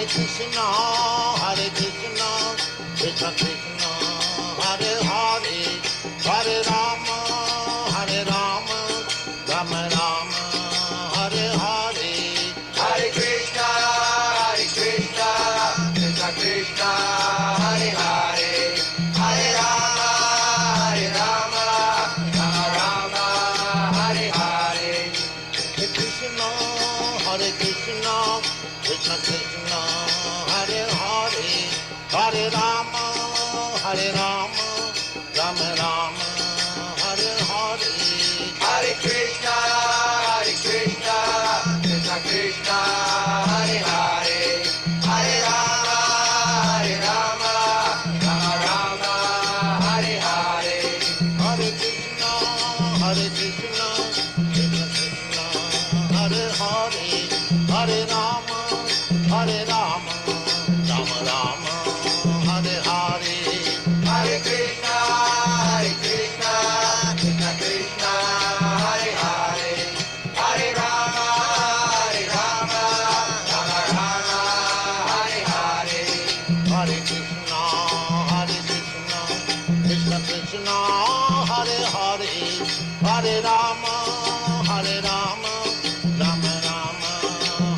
Krishna, Hare Krishna, Krishna Krishna, Hare Rama, Rama Rama, Hare Hare, Hare Krishna, Krishna Krishna, Hare Hare, Hare Rama, Rama Rama, Hare Hare, Hare Krishna, Krishna Krishna, Hare Hare, Hare Rama, Rama Rama, Hare Hare, Hare Krishna, Krishna Krishna, Hare Hare, Hare Rama, Rama Rama, Hare Hare, Hare Krishna, Krishna Krishna, Hare Hare, Hare Rama, Rama Rama,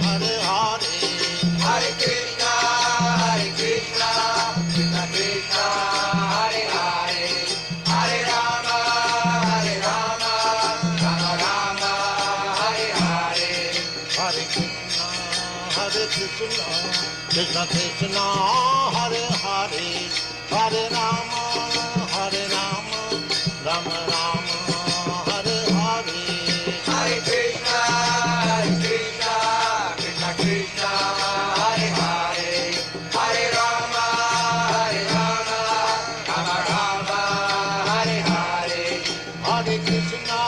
Hare Hare, Hare Krishna, Krishna Krishna, Hare Hare, Hare Rama, Rama Rama, Hare Hare, Hare Krishna, Krishna Krishna, Hare Hare, Hare Rama, Rama Rama, Hare Hare, Hare Krishna, Krishna Krishna, Hare Hare, Hare Rama, Rama Rama, Hare Hare, Hare Krishna, Krishna Krishna, Hare Hare, Hare Rama, Rama Rama, Hare Hare, Hare Krishna,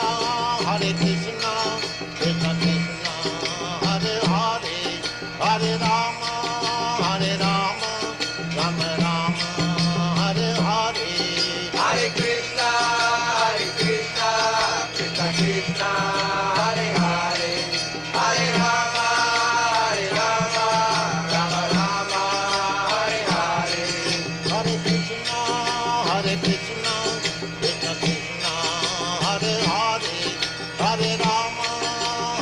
Krishna Krishna, Hare Hare, Hare Rama, Rama Rama, Hare Hare, Hare Krishna, Krishna Krishna, Hare Hare, Hare Rama, Rama Rama, Hare Hare, Hare Krishna, Krishna Krishna, Hare Hare,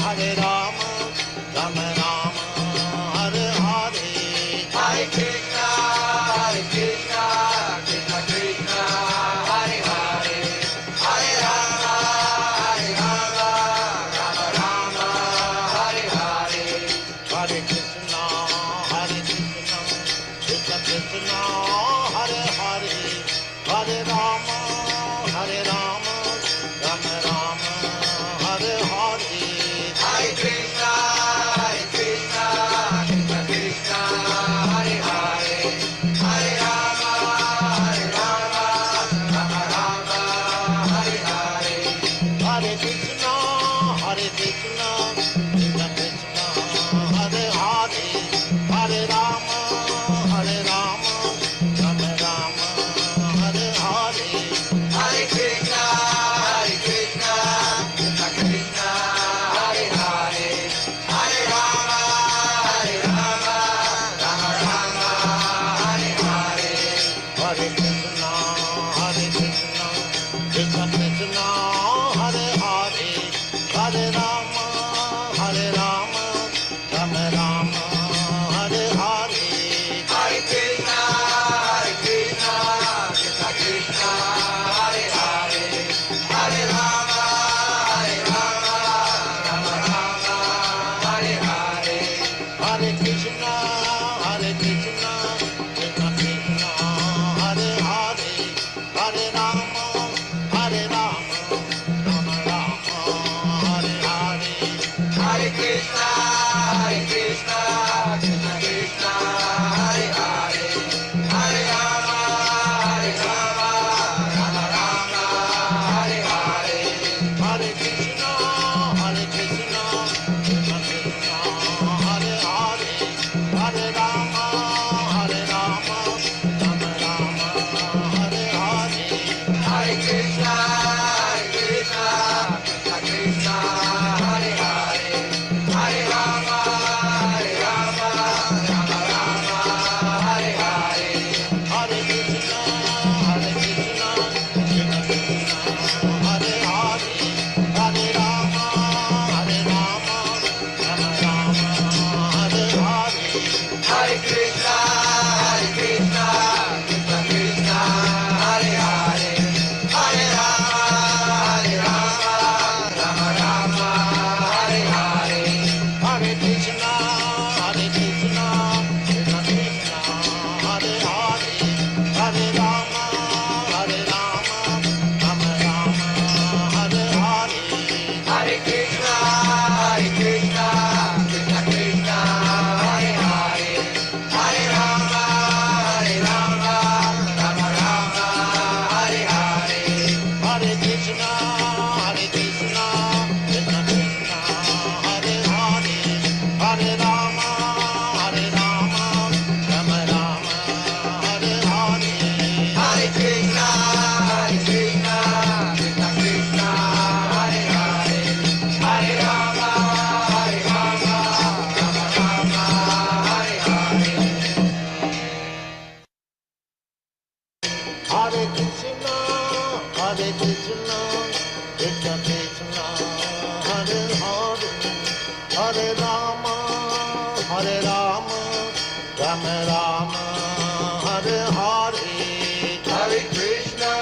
Hare Rama, Rama Rama, Hare Hare, Hare Krishna, Krishna Krishna, Hare Hare, Hare Rama, Rama Rama, Hare Hare, Hare Krishna, Krishna Krishna, Hare Hare, Hare Rama, Rama Rama, Hare Hare, Hare Krishna, Krishna Krishna, Hare Hare, Hare Rama, Rama Rama, Hare Hare, Hare Krishna, Krishna Krishna, Hare Hare, Hare Rama, Rama Rama, Hare Hare, Hare Krishna, Krishna Krishna, Hare Hare, Hare Rama, Rama Rama, Hare Hare, Hare Krishna, Krishna Krishna, Hare Hare, Hare Rama, Rama Rama, Hare Hare, Hare Krishna, Krishna Krishna, Hare Hare, Hare Rama, Rama Rama, Hare Hare, Hare Krishna, Krishna Krishna, Hare Hare, Hare Rama, Rama Rama, Hare Hare, Hare Krishna, Krishna Krishna, Hare Hare, Hare Rama, Rama Rama, Hare Hare, Hare Krishna, Krishna Krishna, Hare Hare, Hare Rama, Rama Rama, Hare Hare, Hare Krishna, Krishna Krishna, Hare Hare, Hare Rama, Rama Rama, Hare Hare, Hare Krishna, Krishna Krishna, Hare Hare, Hare Rama, Rama Rama, Hare Hare, Hare Krishna, Krishna Krishna, Hare Hare, Hare Rama, Krishna, Krishna Krishna, Hare Hare, Hare Rama, Rama Rama, Hare Hare. Hare Krishna,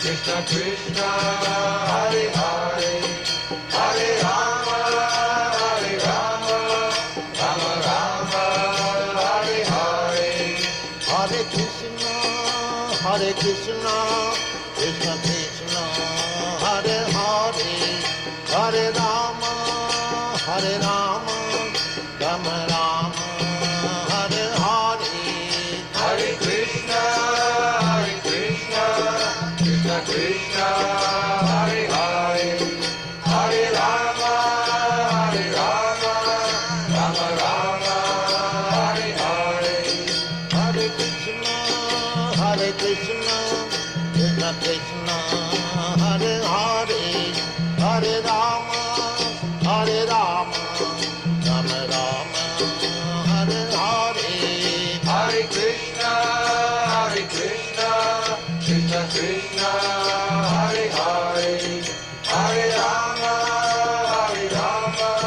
Krishna Krishna, Hare Hare, Hare Rama, Rama Rama, Hare Hare. Hare Krishna, Krishna Krishna, Hare Hare, Hare Rama, Rama Rama, Hare Hare. Hare Krishna, Krishna Krishna, Hare Hare, Hare Rama, Rama Rama, Hare Hare. Hare Krishna, Krishna Krishna, Hare Hare, Hare Rama, Rama Rama, Hare Hare. Hare Krishna, Krishna Krishna, Hare Hare, Hare Rama,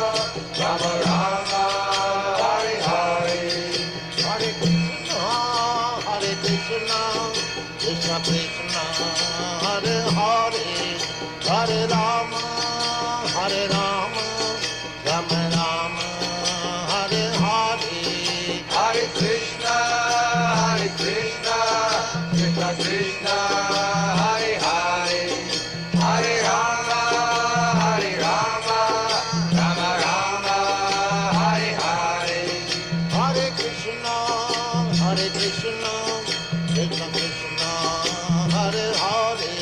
Rama Rama, Hare Hare. Hare Krishna, Krishna Krishna, Hare Hare, Hare Rama, Rama Rama, Hare Hare. Hare Krishna, Krishna Krishna, Hare Hare, Hare Rama, Rama Rama, Hare Hare. Hare Krishna, Krishna Krishna, Hare Hare, Hare Rama, Rama Rama, Hare Hare. Hare Krishna, Krishna Krishna, Hare Hare,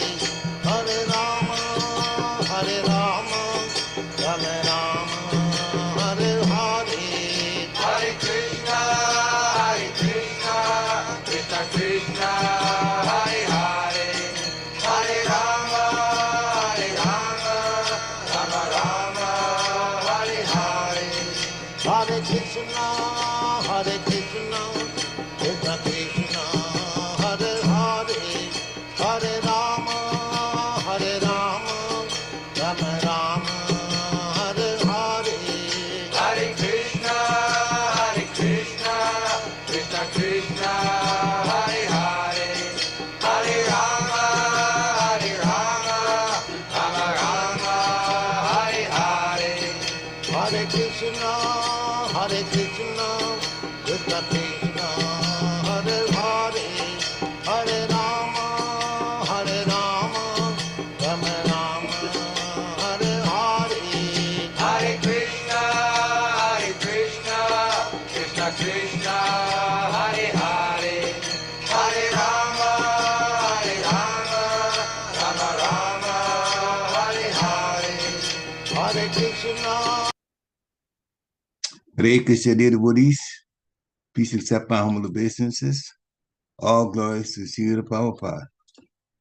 Hare Rama, Rama Rama, Hare Hare. Hare Krishna, Krishna Krishna, Hare Hare, Hare Rama, Rama Rama, Hare Hare. Hare Krishna, Krishna Krishna, Hare Hare, Hare Rama, Rama Rama, Hare Hare. Hare Krishna, Krishna Krishna, Hare Hare, Hare Rama, Rama Rama, Hare Hare. Hare Krishna, Krishna Krishna, Hare Hare, Hare Rama, Rama Rama, Hare Hare. Hare Krishna. Hare Krishna, dear devotees. Peace accept my humble obeisances. All glories to Srila Prabhupada.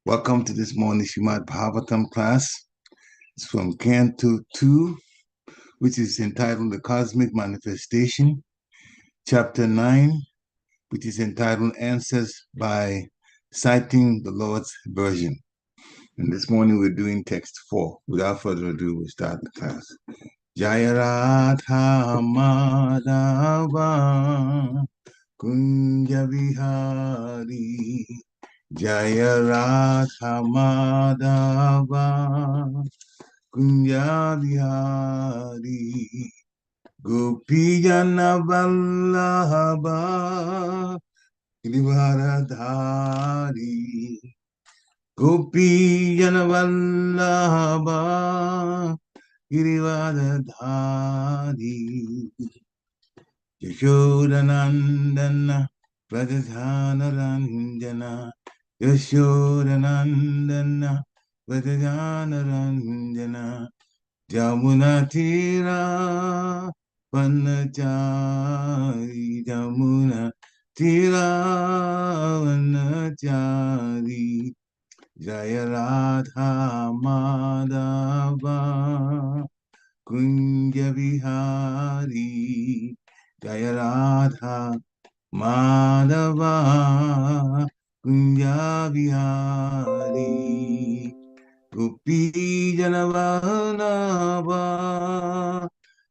Welcome to this morning's Srimad Bhagavatam class. It's from Canto 2, which is entitled The Cosmic Manifestation, Chapter 9, which is entitled Answers by Citing the Lord's Version. And this morning we're doing text 4. Without further ado, we'll start the class. Jaya Radha Madhava Kunja Vihari, Jaya Radha Madhava Kunja Vihari, Gopijana Vallabha Girivaradhari, Gopijana Vallabha Girivaradhari, Yashodanandana Vradhanaranjana, Yashodanandana Vradhanaranjana, Jamunatira Vanachari, Jamunatira Vanachari, Jaya Radha Madhava Kunja Vihari, Jaya Radha Madhava Kunja Vihari Gopi Janavalabha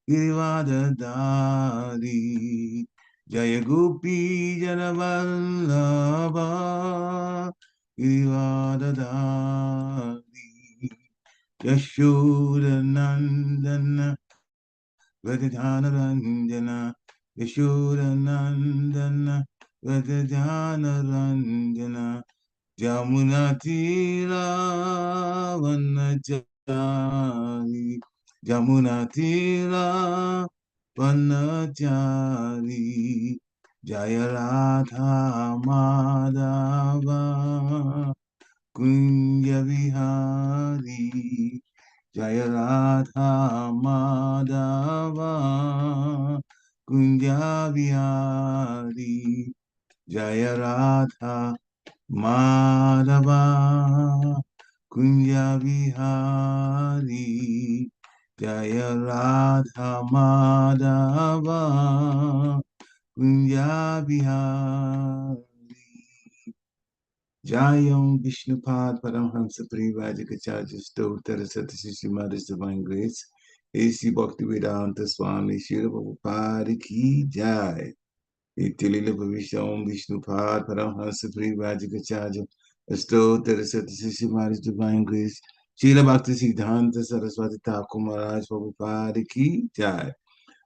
Girivadadari Jaya Gopi Janavalabha Girivadadari Yashodanandana Vajjanaranjana Yashodanandana Vajjanaranjana Jamunatira Vanachari Jamunatira Vanachari Jaya Radha Madhava Kunja Vihari Jaya Radha Madhava Kunja Vihari Jaya Radha Madhava Kunja Vihari Jaya Radha Madhava Kunja Vihari Jayam Vishnupad Paramhamsa Parivajikacharya Stotra Satyashishi Mother's Divine Grace A.C. Bhakti-Vedanta Swami Srila Prabhupada Ki Jai Itilila Bhavisham Vishnupad Paramhamsa Parivajikacharya Stotra Satyashishi Mother's Divine Grace Srila Bhakti Siddhanta Saraswati Thakur Maharaj Prabhupada Ki Jai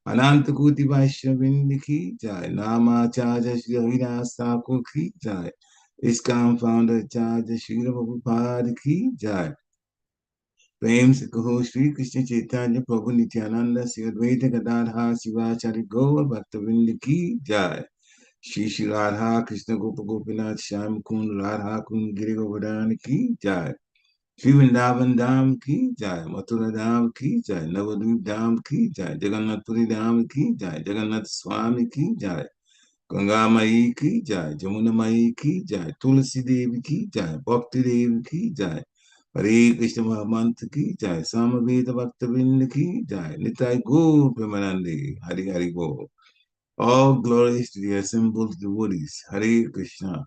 Ananta Kuti Vaishnavinda Ki Jai Namacharya Shri Haridas Thakur Ki Jai ISKCON founder Acharya Srila Prabhupada Ki Jai. Prem se kaho Shri Krishna Chaitanya Prabhu Nityananda Sri Advaita Gadadhar Sivachari Gaur Bhaktavinda Ki Jai. Shri Shri Radha Krishna Gopa Gopinath Shyam Kund Radha Kund Giri Govardhan Ki Jai. Shri Vrindavan Dham Ki Jai. Mathura Dham Ki Jai. Navadvip Dham Ki Jai. Jagannath Puri Dham Ki Jai. Jagannath Swami Ki Jai. Ganga Mai Ki Jai, Jamuna Mai Ki Jai, Tulsi Devi Ki Jai, Bhakti Devi Ki Jai, Hare Krishna Mahamanta Ki Jai, Samaveta Bhaktavinda Ki Jai, Nitai Gaur Premanande, Hari Hari Bo. All glories to the assembled devotees, Hare Krishna.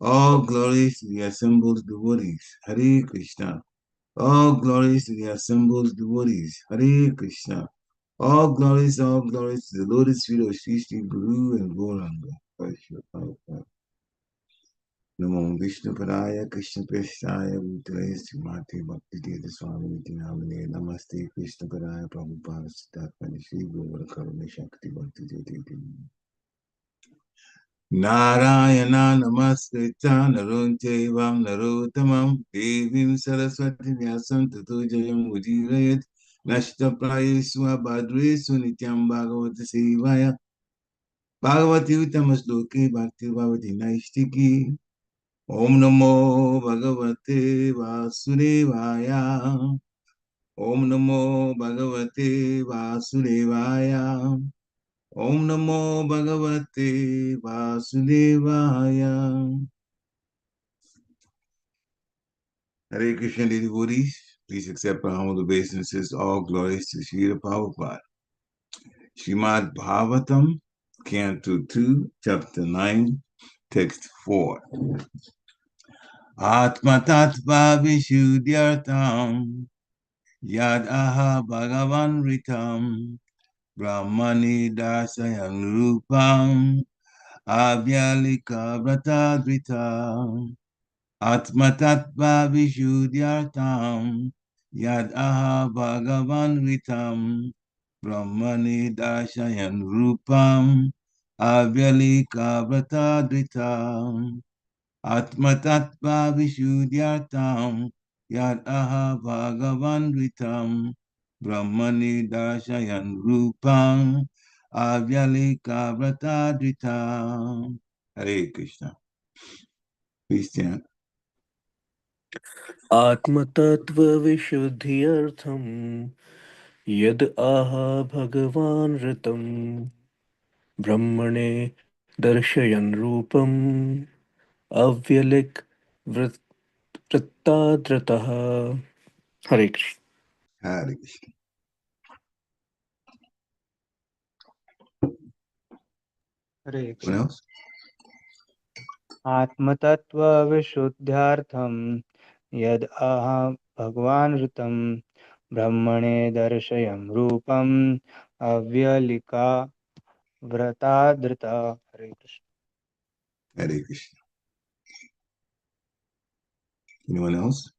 All glories to the assembled devotees, Hare Krishna. All glories to the assembled devotees, Hare Krishna. All glories to the lotus feet of Sri Sri Guru and Gauranga. Namo Vishnu Padaya Krishna Prestaya Bhutale Srimati Bhakti Tirtha Swami Niti Namane Namaste Krishna Padaya Prabhupada Siddhartha Shri Guru Karuna Shakti Bhakti Tirtha Narayana Namaskritta Narunchevam Narottamam Devim Saraswati Vyasam Tato Jayam Ujirayat Nashta Prayeswa Bhadresu Nityam Bhagavata Sevaya Bhagavati Uttama-shloke Bhakti Bhavati Naistiki Om Namo Bhagavate Vasudevaya Om Namo Bhagavate Vasudevaya Om Namo Bhagavate Vasudevaya. Hare Krishna devotees, please accept our humble obeisances. All glories to Srila Prabhupada. Srimad Bhagavatam, Canto 2, Chapter 9, Text 4. Ātma-tattva-viśuddhy-arthaṁ Yad aha bhagavān ṛtam brahmaṇe darśayan rūpam avyalīka-vratādṛtaḥ ātma-tattva-viśuddhy-arthaṁ Yad aha bhagavān ṛtam brahmaṇe darśayan rūpam avyalīka-vratādṛtaḥ ātma-tattva-viśuddhy-arthaṁ Yad aha bhagavān ṛtam brahmaṇe darśayan rūpam avyalīka-vratādṛtaḥ. Hare Krishna. Please stand. ātma-tattva-viśuddhy-arthaṁ yad aha bhagavān ṛtam brahmaṇe darśayan rūpam avyalīka-vratādṛtaḥ. Hare Krishna. Hare Krishna. Hare What Krishna. else? ātma-tattva-viśuddhy-arthaṁ yad aha bhagavān ṛtam brahmaṇe darśayan rūpam avyalīka-vratādṛtaḥ. Hare Krishna. Hare Krishna. Anyone else?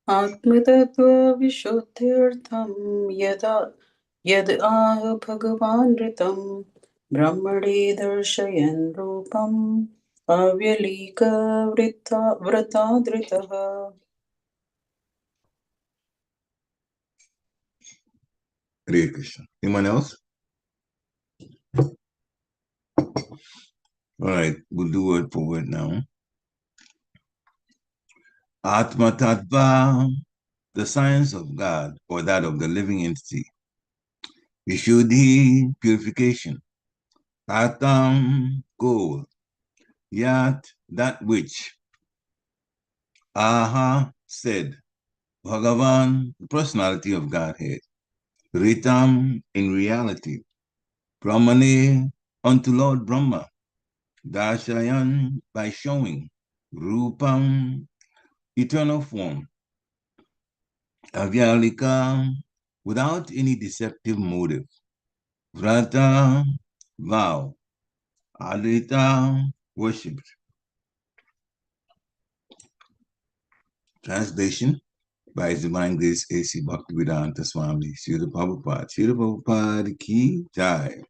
ātma-tattva-viśuddhy-arthaṁ yad aha bhagavān ṛtam brahmaṇe darśayan rūpam avyalīka-vratādṛtaḥ. Hare Krishna. Anyone else? All right, we'll do word for word now. Ātma-tattva, the science of God, or that of the living entity. Viśuddhi, purification. Ṛtam, goal. Yat, that which. Aha, said. Bhagavān, the personality of Godhead. Ṛtam, in reality. brahmaṇe, unto Lord Brahmā. darśayan, by showing. Rūpam, eternal form. Avyalīka, without any deceptive motive. Vrata, vow. Advaita, worshipped. Translation by His Divine Grace A.C. Bhakti-Vedanta Swami Srila Prabhupada. Srila Prabhupada ki jai.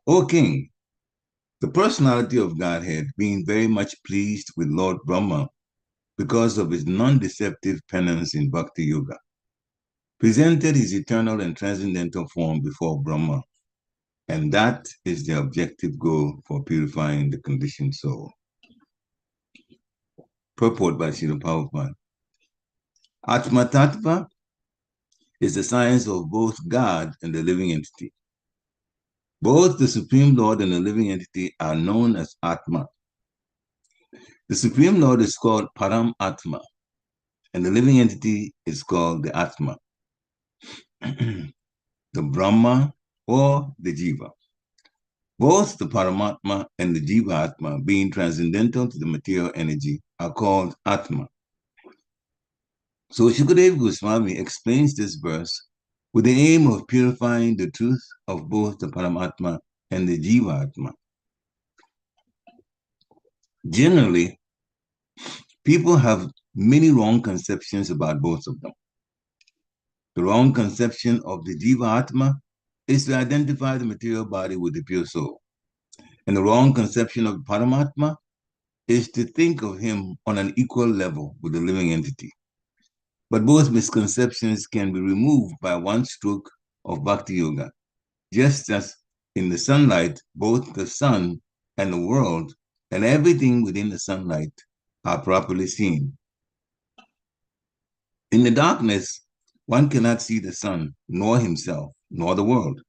O King, the personality of Godhead, being very much pleased with Lord Brahmā because of his non-deceptive penance in bhakti-yoga, presented his eternal and transcendental form before Brahmā, and that is the objective goal for purifying the conditioned soul. Purport by Srila Prabhupada. Ātma-tattva is the science of both God and the living entity. Both the Supreme Lord and the living entity are known as Atma. The Supreme Lord is called Param-Atma, and the living entity is called the Atma, the Brahma or the Jiva. Both the Paramatma and the Jiva-Atma, being transcendental to the material energy, are called Atma. So Shukadeva Goswami explains this verse with the aim of purifying the truth of both the Paramatma and the Jiva-Atma. Generally, people have many wrong conceptions about both of them. The wrong conception of the Jiva-Atma is to identify the material body with the pure soul. And the wrong conception of Paramatma is to think of him on an equal level with the living entity. But both misconceptions can be removed by one stroke of bhakti-yoga, just as in the sunlight, both the sun and the world and everything within the sunlight are properly seen. In the darkness, one cannot see the sun, nor himself, nor the world.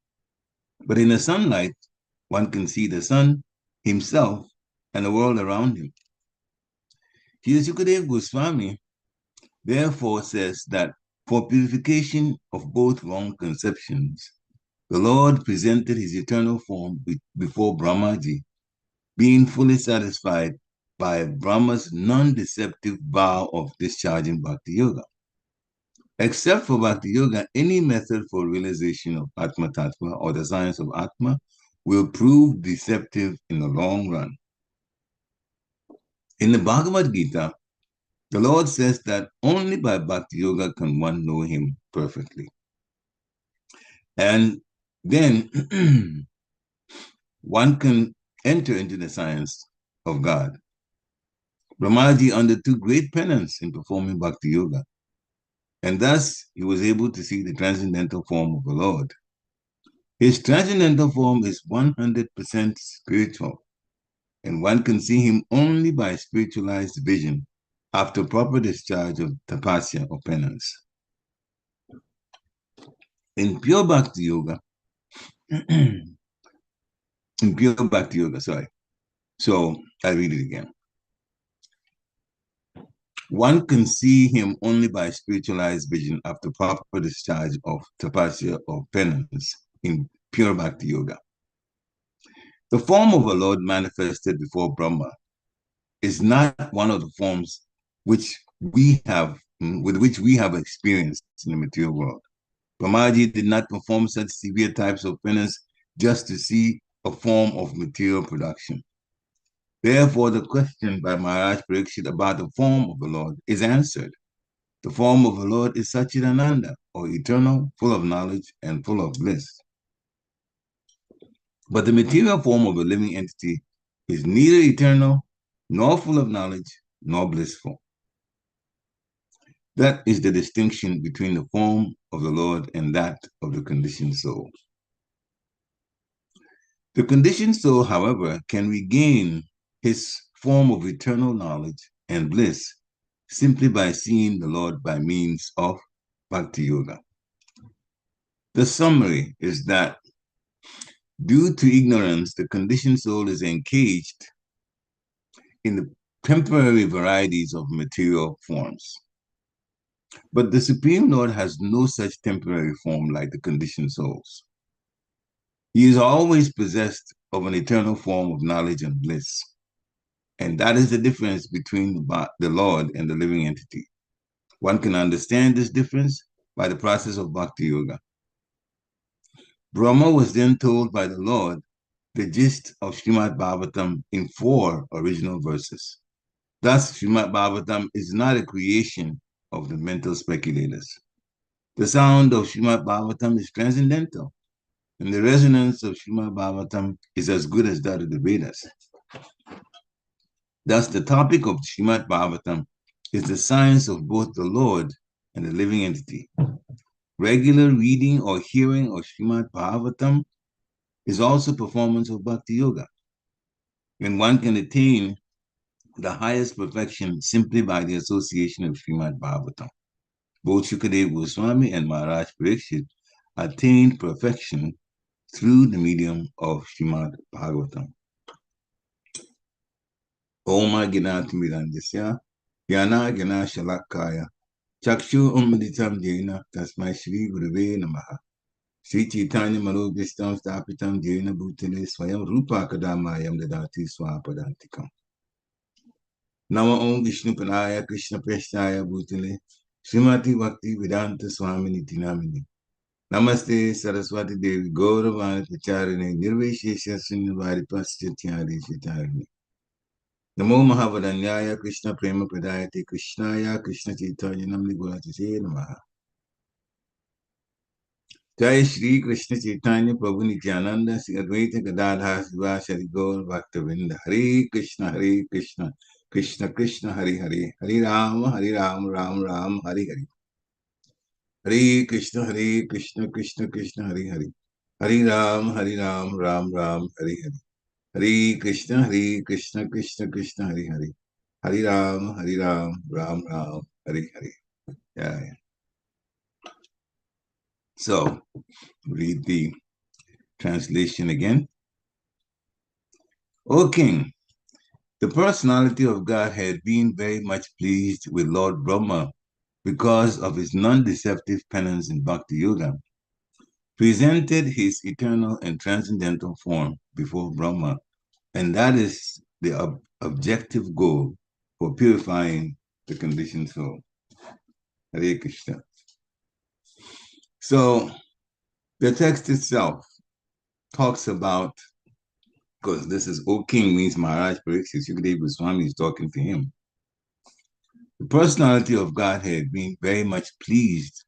But in the sunlight, one can see the sun, himself, and the world around him. Shukadeva Goswami therefore says that for purification of both wrong conceptions, the Lord presented his eternal form before Brahmaji, being fully satisfied by Brahma's non-deceptive vow of discharging bhakti-yoga. Except for bhakti-yoga, any method for realization of ātma-tattva or the science of Atma will prove deceptive in the long run. In the Bhagavad Gita, the Lord says that only by bhakti-yoga can one know him perfectly. And then one can enter into the science of God. Brahmaji undertook great penance in performing bhakti-yoga, and thus he was able to see the transcendental form of the Lord. His transcendental form is 100% spiritual, and one can see him only by spiritualized vision after proper discharge of tapasya or penance. In pure bhakti yoga, so I'll read it again. One can see him only by spiritualized vision after proper discharge of tapasya or penance in pure bhakti yoga. The form of a Lord manifested before Brahma is not one of the forms with which we have experienced in the material world. Brahmaji did not perform such severe types of penance just to see a form of material production. Therefore, the question by Maharaj Pariksit about the form of the Lord is answered. The form of the Lord is Satchidananda, or eternal, full of knowledge, and full of bliss. But the material form of a living entity is neither eternal, nor full of knowledge, nor blissful. That is the distinction between the form of the Lord and that of the conditioned soul. The conditioned soul, however, can regain his form of eternal knowledge and bliss simply by seeing the Lord by means of bhakti-yoga. The summary is that due to ignorance, the conditioned soul is engaged in the temporary varieties of material forms. But the Supreme Lord has no such temporary form like the conditioned souls. He is always possessed of an eternal form of knowledge and bliss. And that is the difference between the Lord and the living entity. One can understand this difference by the process of bhakti-yoga. Brahma was then told by the Lord the gist of Srimad Bhagavatam in 4 original verses. Thus, Srimad Bhagavatam is not a creation of the mental speculators. The sound of Srimad Bhagavatam is transcendental, and the resonance of Srimad Bhagavatam is as good as that of the Vedas. Thus, the topic of Srimad Bhagavatam is the science of both the Lord and the living entity. Regular reading or hearing of Srimad Bhagavatam is also performance of bhakti-yoga, and one can attain the highest perfection simply by the association of Srimad Bhagavatam. Both Shukadeva Goswami and Maharaj Pariksit attained perfection through the medium of Srimad Bhagavatam. Oma Gnāti-mirantasya Jnana Jnana Shalakaya Chakshu Umaditam Jena Tasmai Shri Gurave Namaha Sri Chaitanya Manobhistam Stapitam Jena Bhutale Swayam Rupa Kadamayam Dadati Swapadantikam. Nama Om Vishnu Panaya Krishna Prasthaya Bhutale Srimati Bhakti Vedanta Swamini Tinamini Namaste Saraswati Devi Gauravani Pacharine Nirveshesha Sunyavari Paschathyari Shitarini Namo Mahavadanyaya Krishna Prema Pradayate Krishnaya Krishna Chaitanya Namni Gulatase Namaha Jai Shri Krishna Chaitanya Prabhu Nityananda Sri Advaita Gadadhar Sivasari Gaur Bhaktavinda Hare Krishna Krishna Krishna Hare Hare Hare Rama Ram Ram Hare Hare Hare Krishna Krishna Krishna Hare Hare Hare Ram Ram Ram Hare Hare Hare Krishna Krishna Krishna Hare Hare Hare Ram Ram Ram Hare Hare. Yeah. So, read the translation again. O King, the personality of Godhead, being very much pleased with Lord Brahmā because of his non-deceptive penance in bhakti-yoga, presented his eternal and transcendental form before Brahma, and that is the objective goal for purifying the conditioned soul. Hare Krishna. So, the text itself talks about, because this is O King means Maharaj Pariksit, Shukadeva Goswami is talking to him. The personality of Godhead being very much pleased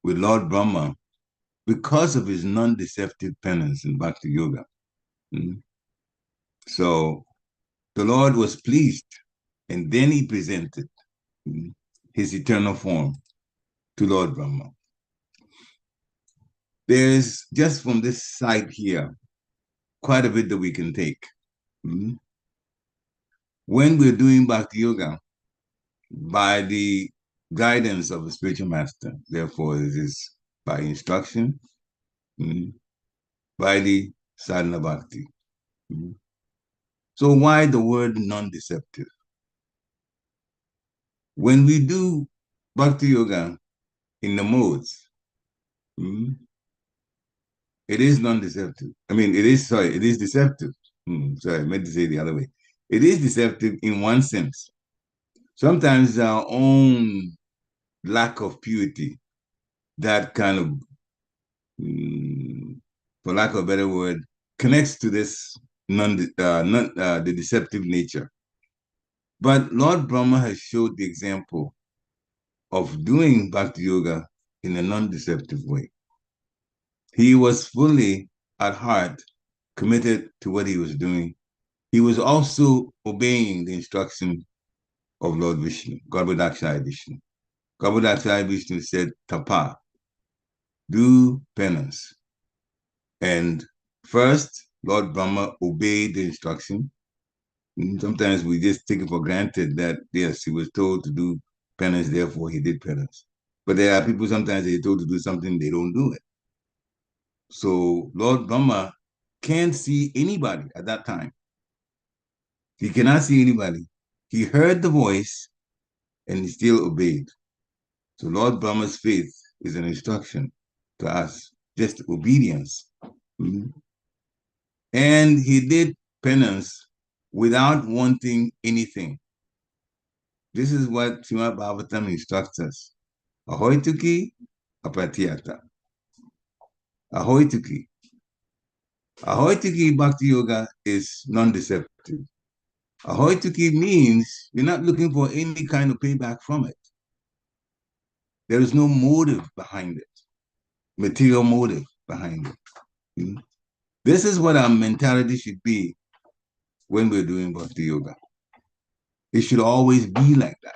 with Lord Brahmā because of his non-deceptive penance in bhakti-yoga. So the Lord was pleased, and then he presented his eternal form to Lord Brahmā. There's, just from this site here, quite a bit that we can take. When we're doing bhakti-yoga, by the guidance of a spiritual master, therefore it is by instruction, by the sadhana bhakti. So why the word non-deceptive? When we do bhakti-yoga in the modes, it is non-deceptive. I mean, it is deceptive. Sorry, I meant to say it the other way. It is deceptive in one sense. Sometimes our own lack of purity, that kind of, for lack of a better word, connects to this the deceptive nature. But Lord Brahma has showed the example of doing bhakti-yoga in a non-deceptive way. He was fully, at heart, committed to what he was doing. He was also obeying the instruction of Lord Vishnu, Vishnu. Vishnu said, tapa, do penance. And first, Lord Brahma obeyed the instruction. Sometimes we just take it for granted that, yes, he was told to do penance, therefore he did penance. But there are people sometimes they're told to do something, they don't do it. So Lord Brahma can't see anybody at that time. He cannot see anybody. He heard the voice and he still obeyed. So Lord Brahma's faith is an instruction to us, just obedience. And he did penance without wanting anything. This is what Srimad Bhagavatam instructs us. Ahoituki apatiyata. Ahoituki. Ahoituki bhakti yoga is non-deceptive. Ahoituki means you're not looking for any kind of payback from it. There is no motive behind it, material motive behind it. This is what our mentality should be when we're doing bhakti yoga. It should always be like that.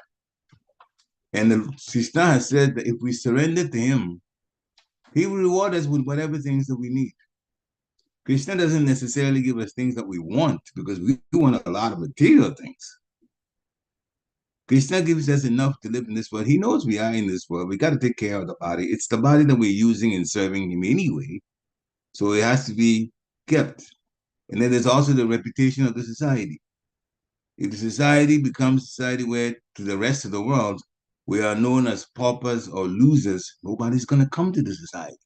And the Krishna has said that if we surrender to him, he will reward us with whatever things that we need. Krishna doesn't necessarily give us things that we want because we want a lot of material things. Krishna gives us enough to live in this world. He knows we are in this world. We got to take care of the body. It's the body that we're using and serving him anyway. So it has to be kept. And then there's also the reputation of the society. If the society becomes a society where to the rest of the world, we are known as paupers or losers, nobody's going to come to the society.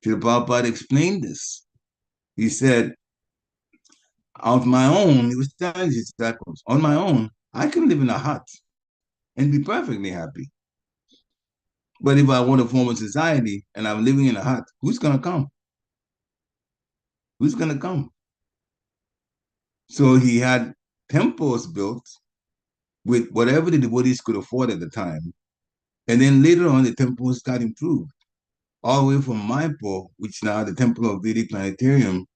Srila Prabhupada explained this. He said, on my own, he was telling his disciples, on my own, I can live in a hut and be perfectly happy. But if I want to form a society and I'm living in a hut, who's going to come? Who's going to come? So he had temples built with whatever the devotees could afford at the time. And then later on, the temples got improved. All the way from Mayapur, which now the Temple of Vedic Planetarium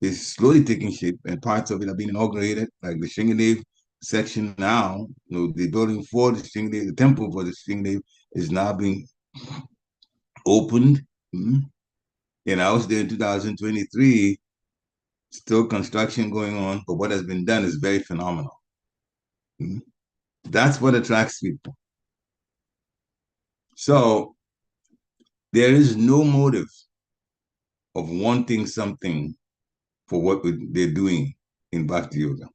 is slowly taking shape, and parts of it have been inaugurated, like the Sringadev section now. The building for the Sringadev, the temple for the Sringadev is now being opened. And I was there in 2023, still construction going on, but what has been done is very phenomenal. That's what attracts people. So there is no motive of wanting something for what they're doing in Bhakti Yoga.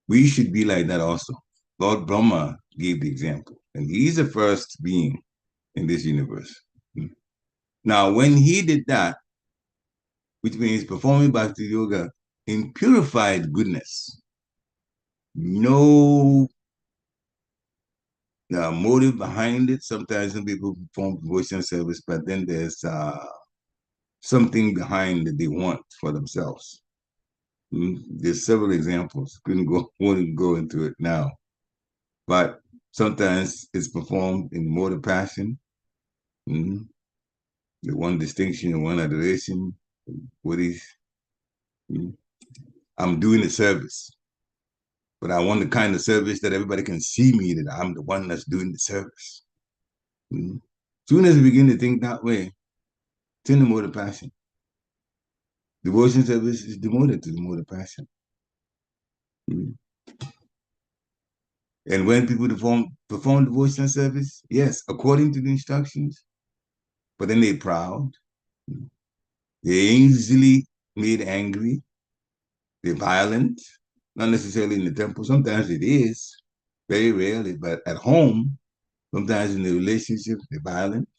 We should be like that also. Lord Brahma gave the example, and he's the first being in this universe. Now, when he did that, which means performing Bhakti Yoga in purified goodness, no motive behind it. Sometimes some people perform devotional service, but then there's something behind that they want for themselves. There's several examples. Wouldn't go into it now, but sometimes it's performed in more passion. The one distinction and one adoration. What is? I'm doing the service, but I want the kind of service that everybody can see me, that I'm the one that's doing the service. Soon as we begin to think that way, it's in the mode of passion. Devotion service is devoted to the mode of passion. And when people perform devotional service, yes, according to the instructions, but then they're proud. They're easily made angry. They're violent, not necessarily in the temple. Sometimes it is, very rarely, but at home, sometimes in the relationship, they're violent.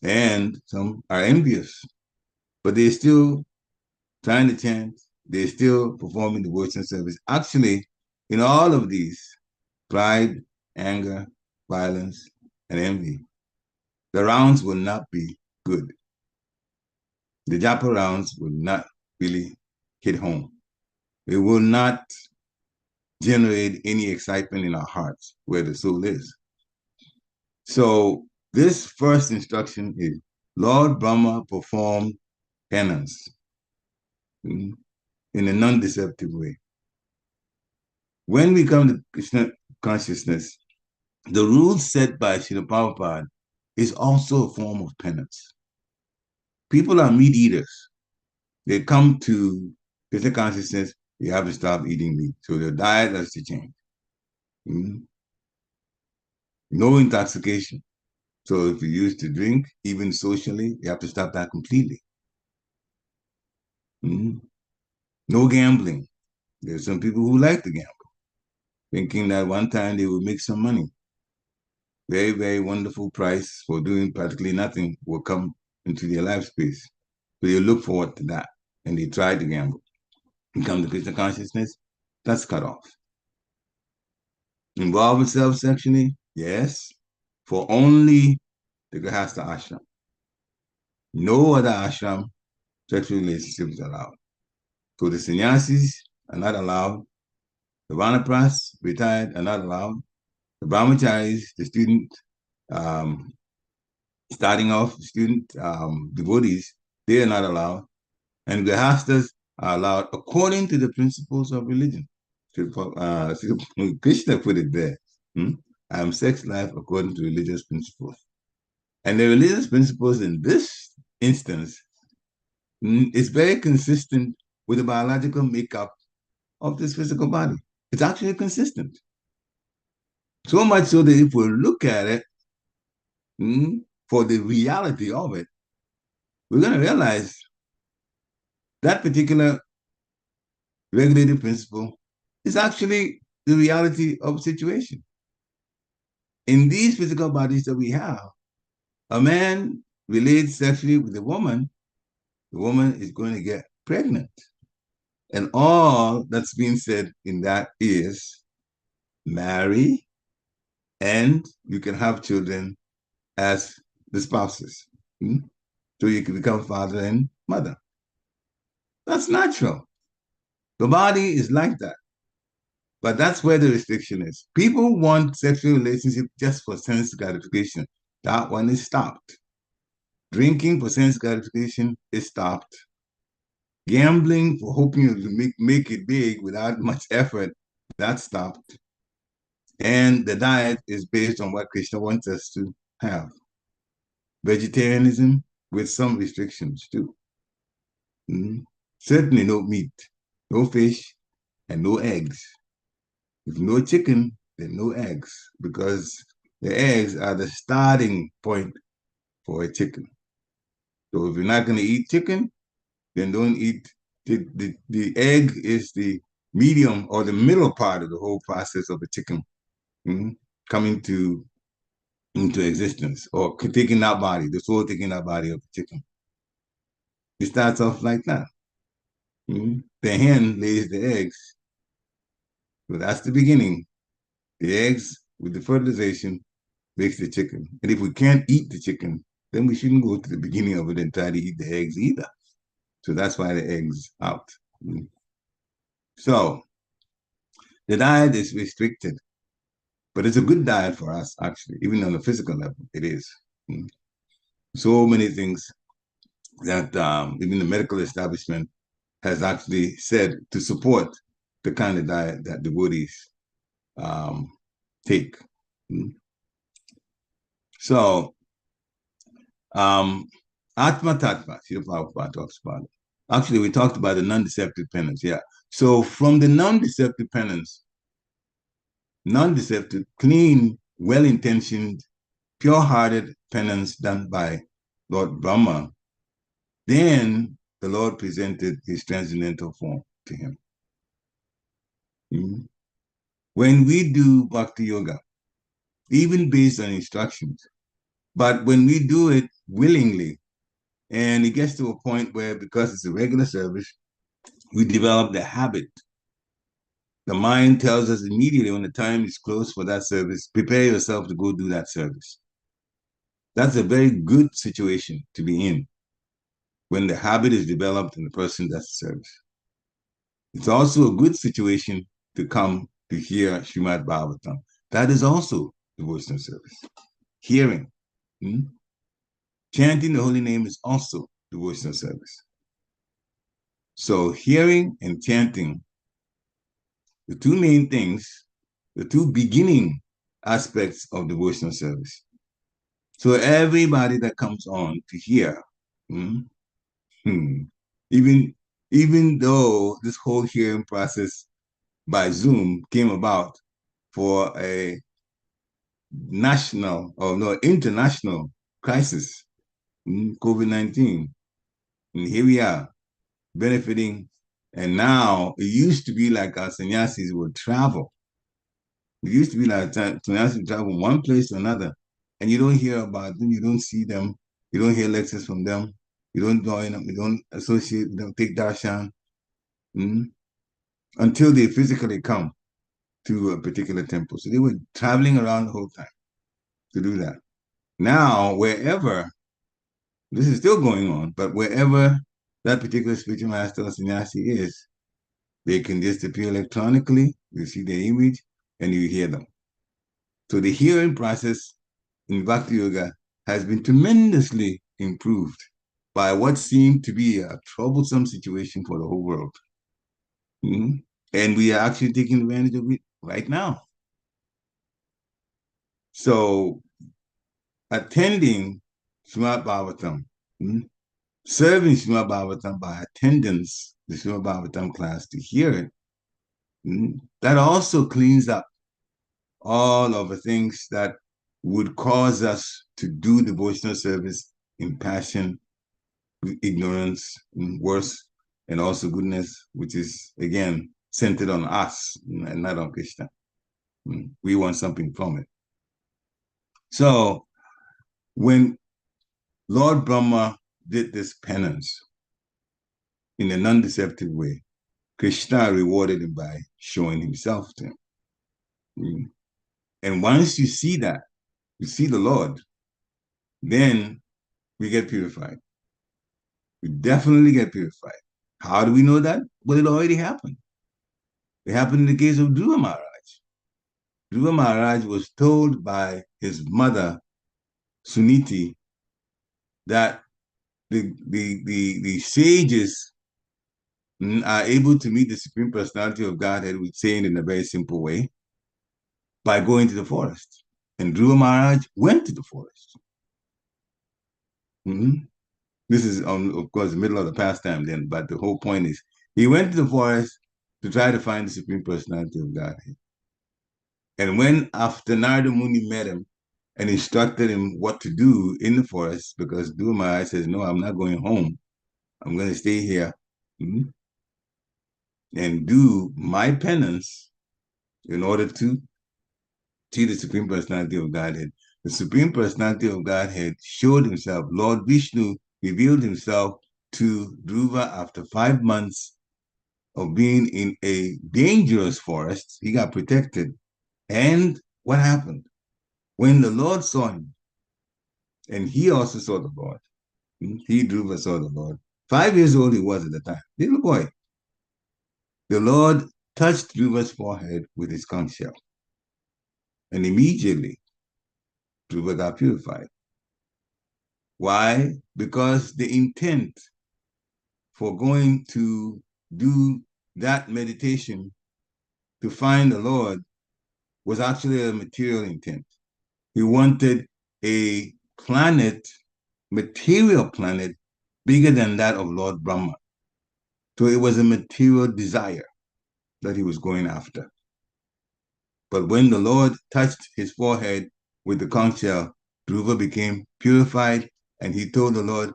And some are envious, but they're still trying to chant, they're still performing devotional service. Actually, in all of these, pride, anger, violence, and envy, the rounds will not be good. The japa rounds will not really hit home. It will not generate any excitement in our hearts where the soul is. So this first instruction is, Lord Brahmā performed penance in a non-deceptive way. When we come to Krishna consciousness, the rules set by Srila Prabhupada is also a form of penance. People are meat eaters. They come to Krishna consciousness, you have to stop eating meat. So their diet has to change. No intoxication. So if you used to drink, even socially, you have to stop that completely. No gambling. There's some people who like to gamble, thinking that one time they will make some money. Very, very wonderful price for doing practically nothing will come into their life space. So you look forward to that, and they try to gamble. You come to Krishna consciousness, that's cut off. Involve yourself sexually, yes, for only the Grihastha ashram. No other ashram sexual relationships allowed. So the sannyasis are not allowed. The vanaprasthas, retired, are not allowed. The brahmacharis, the student, starting off, student devotees, they are not allowed. And grihasthas are allowed according to the principles of religion. Krishna put it there. I am sex life according to religious principles. And the religious principles in this instance is very consistent with the biological makeup of this physical body. It's actually consistent. So much so that if we look at it for the reality of it, we're going to realize that particular regulative principle is actually the reality of the situation. In these physical bodies that we have, a man relates sexually with a woman, the woman is going to get pregnant. And all that's being said in that is marry, and you can have children as the spouses. So you can become father and mother. That's natural. The body is like that. But that's where the restriction is. People want sexual relationship just for sense gratification. That one is stopped. Drinking for sense gratification is stopped. Gambling for hoping to make it big without much effort, that's stopped. And the diet is based on what Krishna wants us to have. Vegetarianism with some restrictions too. Certainly no meat, no fish, and no eggs. If no chicken, then no eggs, because the eggs are the starting point for a chicken. So if you're not going to eat chicken, then don't eat. The egg is the medium or the middle part of the whole process of a chicken coming into existence, or taking that body, the soul taking that body of the chicken. It starts off like that. The hen lays the eggs. So that's the beginning. The eggs with the fertilization makes the chicken. And if we can't eat the chicken, then we shouldn't go to the beginning of it and try to eat the eggs either. So that's why the eggs out. So the diet is restricted, but it's a good diet for us, actually, even on a physical level, it is. So many things that even the medical establishment has actually said to support the kind of diet that devotees take. So, ātma-tattva, Srila Prabhupada talks about it. Actually, we talked about the non-deceptive penance, yeah. So from the non-deceptive penance, non-deceptive, clean, well-intentioned, pure-hearted penance done by Lord Brahmā, then the Lord presented his transcendental form to him. When we do bhakti-yoga, even based on instructions, but when we do it willingly, and it gets to a point where, because it's a regular service, we develop the habit. The mind tells us immediately when the time is close for that service, prepare yourself to go do that service. That's a very good situation to be in when the habit is developed in the person does the service. It's also a good situation to come to hear Srimad Bhagavatam. That is also devotional service. Hearing. Chanting the holy name is also devotional service. So hearing and chanting, the two main things, the two beginning aspects of devotional service. So everybody that comes on to hear, even though this whole hearing process by Zoom came about for a national or no international crisis, COVID-19, and here we are benefiting. And now it used to be like our sannyasis would travel. It used to be like sannyasis would travel from one place to another, and you don't hear about them, you don't see them, you don't hear lectures from them, you don't join them, you don't associate, you don't take darshan until they physically come to a particular temple. So they were traveling around the whole time to do that. Now, wherever, this is still going on, but wherever that particular spiritual master or sannyasi is, they can just appear electronically, you see their image, and you hear them. So the hearing process in bhakti-yoga has been tremendously improved by what seemed to be a troublesome situation for the whole world. And we are actually taking advantage of it right now. So attending Srimad Bhagavatam, serving Srimad Bhagavatam by attendance, the Srimad Bhagavatam class to hear it, that also cleans up all of the things that would cause us to do devotional service in passion, ignorance, worse, and also goodness, which is, again, centered on us and not on Krishna. We want something from it. So when Lord Brahmā did this penance in a non-deceptive way, Krishna rewarded him by showing himself to him. And once you see that, you see the Lord, then we get purified. We definitely get purified. How do we know that? Well, it already happened. It happened in the case of Dhruva Maharaj. Dhruva Maharaj was told by his mother, Suniti, that the sages are able to meet the Supreme Personality of Godhead, we say it in a very simple way, by going to the forest. And Dhruva Maharaj went to the forest. This is, of course, the middle of the pastime then, but the whole point is he went to the forest to try to find the Supreme Personality of Godhead. And when after Narada Muni met him and instructed him what to do in the forest, because Dhruva Maharaj says, no, I'm not going home. I'm going to stay here and do my penance in order to see the Supreme Personality of Godhead. The Supreme Personality of Godhead showed himself. Lord Vishnu revealed himself to Dhruva after 5 months of being in a dangerous forest. He got protected. And what happened? When the Lord saw him, and he also saw the Lord, he, Dhruva, saw the Lord. 5 years old he was at the time, little boy. The Lord touched Dhruva's forehead with his conch shell. And immediately, Dhruva got purified. Why? Because the intent for going to do that meditation to find the Lord was actually a material intent. He wanted a planet, material planet, bigger than that of Lord Brahmā. So it was a material desire that he was going after. But when the Lord touched his forehead with the conch shell, Dhruva became purified, and he told the Lord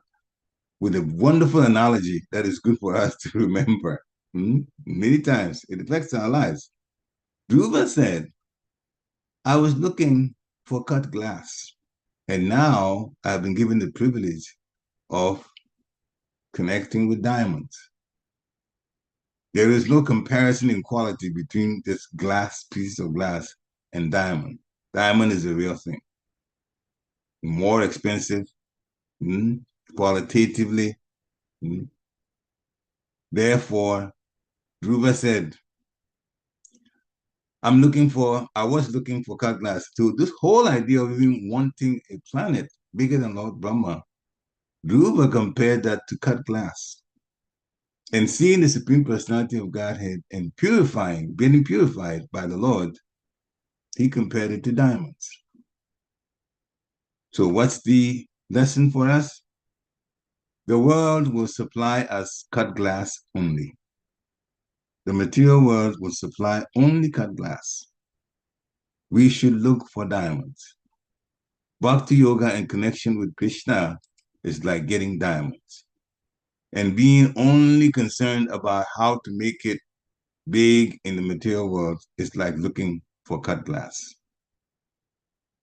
with a wonderful analogy that is good for us to remember. Many times it affects our lives. Dhruva said, I was looking for cut glass, and now I've been given the privilege of connecting with diamonds. There is no comparison in quality between this piece of glass and diamond. Diamond is a real thing. More expensive, qualitatively. Therefore, Dhruva said, I was looking for cut glass. So this whole idea of even wanting a planet bigger than Lord Brahmā, Dhruva compared that to cut glass. And seeing the Supreme Personality of Godhead and being purified by the Lord, he compared it to diamonds. So what's the lesson for us? The world will supply us cut glass only. The material world will supply only cut glass. We should look for diamonds. Bhakti-yoga in connection with Krishna is like getting diamonds. And being only concerned about how to make it big in the material world is like looking for cut glass.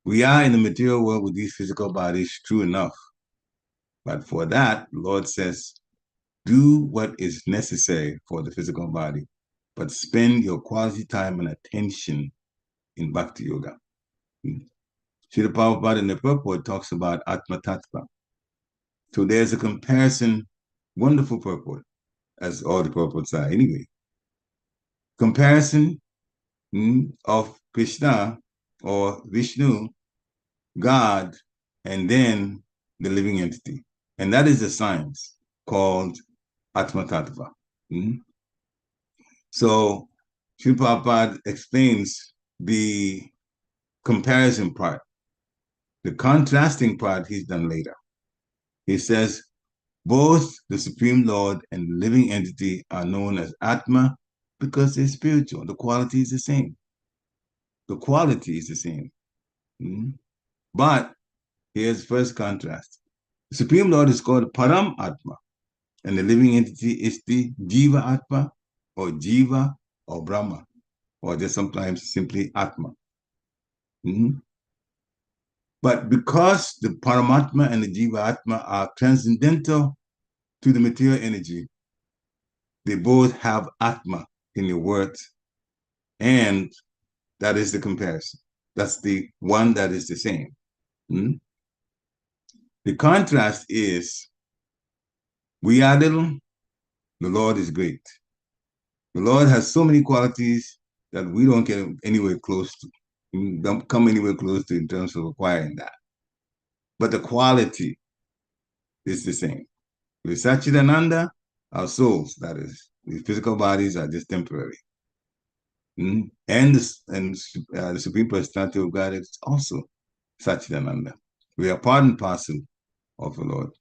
We are in the material world with these physical bodies, true enough. But for that, the Lord says, do what is necessary for the physical body, but spend your quality time and attention in bhakti-yoga. Srila Prabhupada in the purport talks about ātma-tattva. So there's a comparison, wonderful purport, as all the purports are anyway. Comparison of Krishna or Vishnu, God, and then the living entity. And that is a science called ātma-tattva. So Srila Prabhupada explains the comparison part. The contrasting part he's done later. He says, both the Supreme Lord and the living entity are known as Atma because they're spiritual. The quality is the same. The quality is the same. But here's first contrast. The Supreme Lord is called Param Atma, and the living entity is the Jiva Atma, or Jiva, or Brahma, or just sometimes simply Atma. But because the Paramatma and the Jiva Atma are transcendental to the material energy, they both have Atma in the word, and that is the comparison. That's the one that is the same. The contrast is, we are little, the Lord is great. The Lord has so many qualities that we don't get anywhere close to. We don't come anywhere close to in terms of acquiring that. But the quality is the same. With Satchidananda, our souls, that is, the physical bodies are just temporary. And the Supreme Personality of God is also Satchidananda. We are part and parcel of the Lord.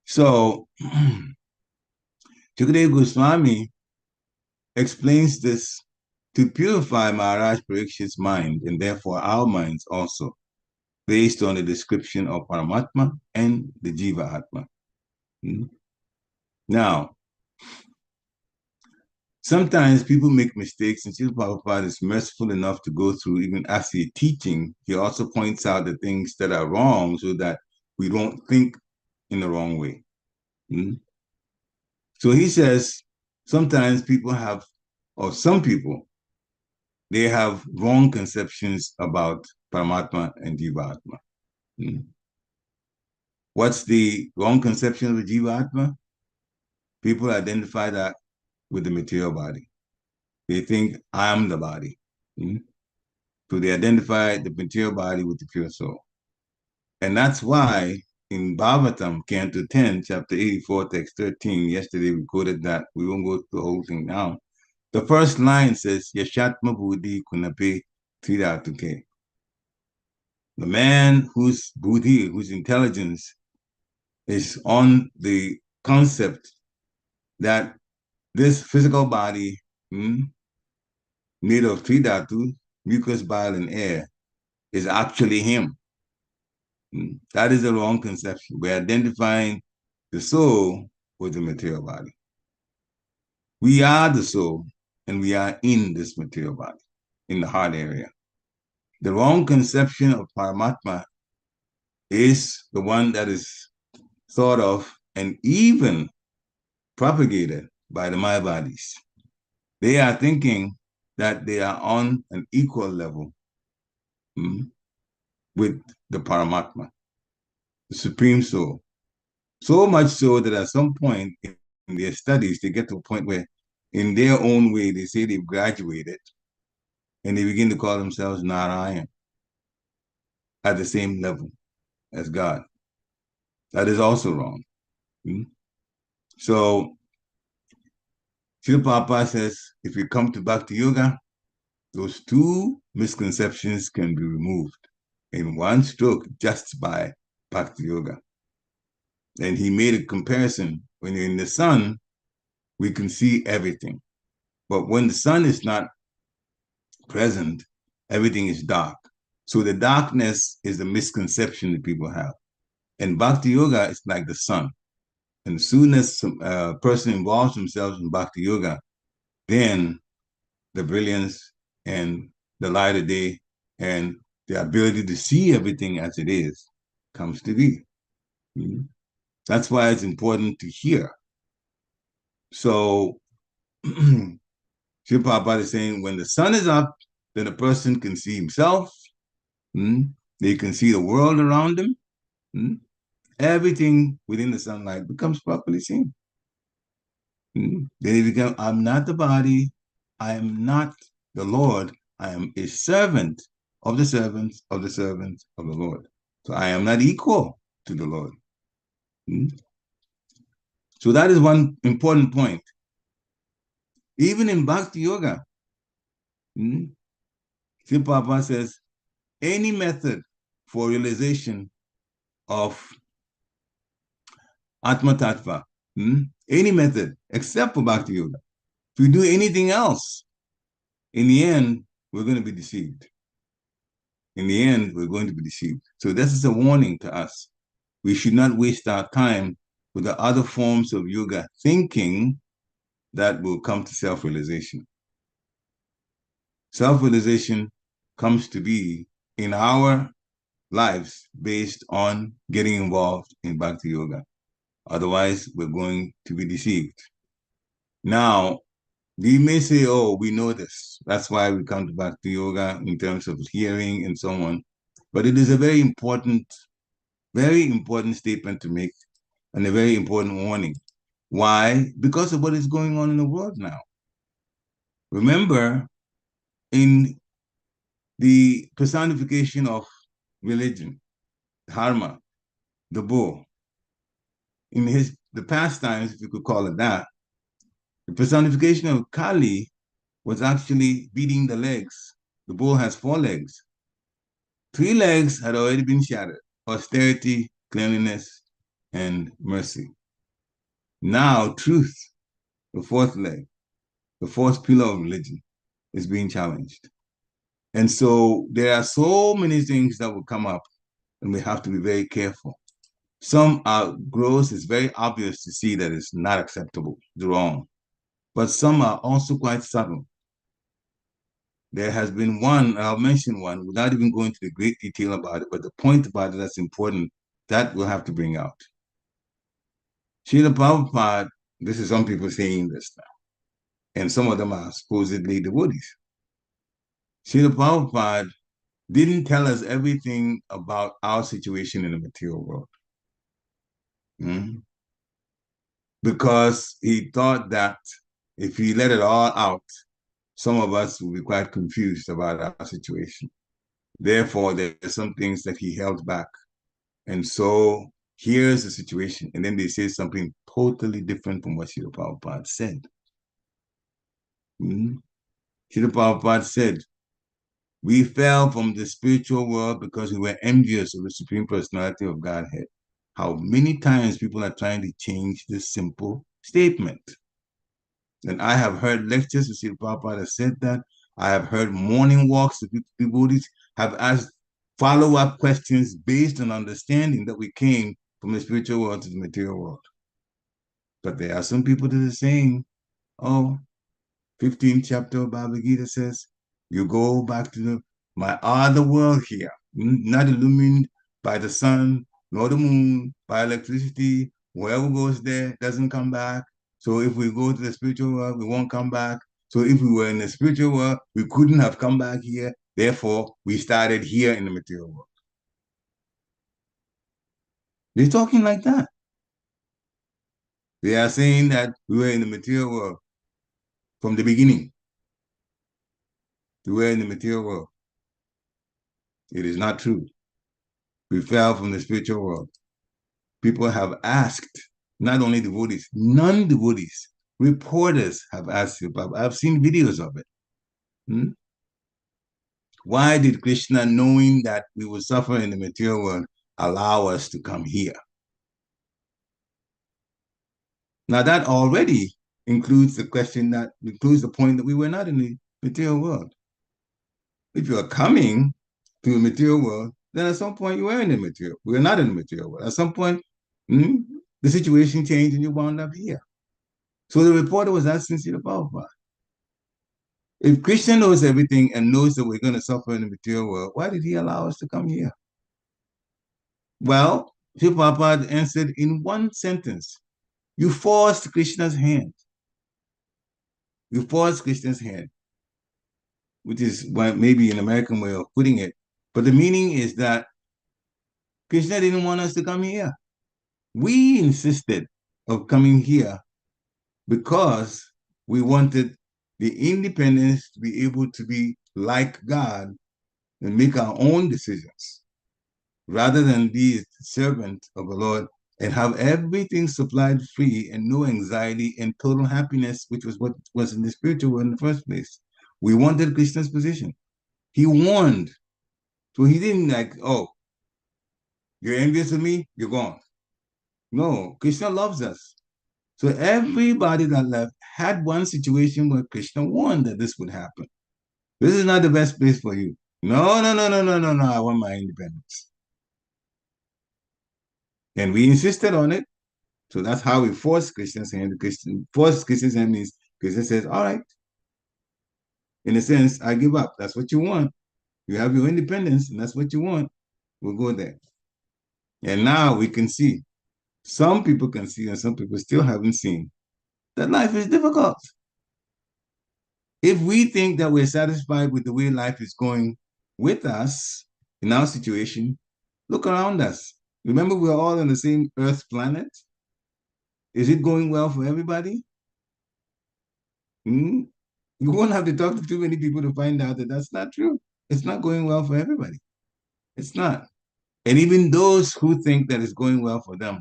So, Shukadeva Goswami explains this to purify Maharaj Parikshit's mind, and therefore our minds also, based on the description of Paramatma and the Jiva Atma. Now, sometimes people make mistakes, and Srila Prabhupada is merciful enough to go through, even as he's teaching, he also points out the things that are wrong so that we don't think in the wrong way. So he says, sometimes people have, or some people, they have wrong conceptions about Paramatma and Jiva Atma. What's the wrong conception of the Jiva Atma? People identify that with the material body. They think, I am the body. So they identify the material body with the pure soul. And that's why in Bhagavatam, Canto 10, chapter 84, text 13, yesterday we quoted that. We won't go through the whole thing now. The first line says, Yashatma buddhi kunape tridhatuke. The man whose buddhi, whose intelligence is on the concept that this physical body made of tridhatu, mucus, bile, and air, is actually him. That is the wrong conception. We're identifying the soul with the material body. We are the soul, and we are in this material body, in the heart area. The wrong conception of Paramatma is the one that is thought of and even propagated by the Mayavadis. They are thinking that they are on an equal level with the Paramatma, the Supreme Soul. So much so that at some point in their studies, they get to a point where in their own way, they say they've graduated and they begin to call themselves Narayan at the same level as God. That is also wrong. So, Srila Prabhupada says, if you come to bhakti-yoga, those two misconceptions can be removed in one stroke just by bhakti-yoga. And he made a comparison. When you're in the sun, we can see everything. But when the sun is not present, everything is dark. So the darkness is the misconception that people have. And bhakti-yoga is like the sun. And as soon as a person involves themselves in bhakti-yoga, then the brilliance and the light of day and the ability to see everything as it is comes to be. That's why it's important to hear. So, Srila Prabhupada is saying when the sun is up, then a person can see himself. They can see the world around them. Everything within the sunlight becomes properly seen. Then they become, I'm not the body, I am not the Lord, I am a servant of the servants of the servants of the Lord. So I am not equal to the Lord. So that is one important point. Even in Bhakti Yoga, Srila Prabhupada says, any method for realization of ātma-tattva, any method except for Bhakti Yoga. If we do anything else, in the end, we're going to be deceived. In the end, we're going to be deceived. So this is a warning to us. We should not waste our time with the other forms of yoga thinking that will come to self-realization. Self-realization comes to be in our lives based on getting involved in Bhakti Yoga. Otherwise, we're going to be deceived. Now, we may say, oh, we know this. That's why we come to Bhakti Yoga in terms of hearing and so on. But it is a very important statement to make and a very important warning. Why? Because of what is going on in the world now. Remember, in the personification of religion, dharma, the bull, in the past times, if you could call it that, the personification of Kali was actually beating the legs. The bull has 4 legs. 3 legs had already been shattered: austerity, cleanliness, and mercy. Now, truth, the 4th leg, the 4th pillar of religion, is being challenged. And so there are so many things that will come up, and we have to be very careful. Some are gross, it's very obvious to see that it's not acceptable, it's wrong. But some are also quite subtle. There has been one, I'll mention one, without even going into the great detail about it, but the point about it that's important, that we'll have to bring out. Srila Prabhupada, this is some people saying this now, and some of them are supposedly devotees. Srila Prabhupada didn't tell us everything about our situation in the material world. Because he thought that if he let it all out, some of us will be quite confused about our situation. Therefore, there are some things that he held back. And so here's the situation. And then they say something totally different from what Srila Prabhupada said. Srila Prabhupada said, we fell from the spiritual world because we were envious of the Supreme Personality of Godhead. How many times people are trying to change this simple statement? And I have heard lectures where Srila Prabhupada has said that. I have heard morning walks that people have asked follow-up questions based on understanding that we came from the spiritual world to the material world. But there are some people that are saying, oh, 15th chapter of Bhagavad Gita says, you go back to my other world here, not illumined by the sun, nor the moon, by electricity. Whoever goes there doesn't come back. So if we go to the spiritual world, we won't come back. So if we were in the spiritual world, we couldn't have come back here. Therefore, we started here in the material world. They're talking like that. They are saying that we were in the material world from the beginning. We were in the material world. It is not true. We fell from the spiritual world. People have asked, not only devotees, non-devotees, reporters have asked you, I've seen videos of it. Why did Krishna, knowing that we would suffer in the material world, allow us to come here? Now that already includes the question that includes the point that we were not in the material world. If you are coming to the material world, then at some point you were in the material. We are not in the material world. At some point, the situation changed and you wound up here. So the reporter was asking Srila Prabhupada, if Krishna knows everything and knows that we're going to suffer in the material world, why did he allow us to come here? Well, Srila Prabhupada answered in one sentence. You forced Krishna's hand. You forced Krishna's hand, which is maybe an American way of putting it. But the meaning is that Krishna didn't want us to come here. We insisted of coming here because we wanted the independence to be able to be like God and make our own decisions, rather than be a servant of the Lord and have everything supplied free and no anxiety and total happiness, which was what was in the spiritual world in the first place. We wanted Krishna's position. He warned. So he didn't like, oh, you're envious of me, you're gone. No, Krishna loves us. So everybody that left had one situation where Krishna warned that this would happen. This is not the best place for you. No, I want my independence. And we insisted on it. So that's how we forced Krishna's hand. Forced Krishna's hand means Krishna says, all right. In a sense, I give up. That's what you want. You have your independence, and that's what you want. We'll go there. And now we can see. Some people can see, and some people still haven't seen, that life is difficult. If we think that we're satisfied with the way life is going with us in our situation, look around us. Remember, we're all on the same Earth planet. Is it going well for everybody? You won't have to talk to too many people to find out that that's not true. It's not going well for everybody. It's not. And even those who think that it's going well for them,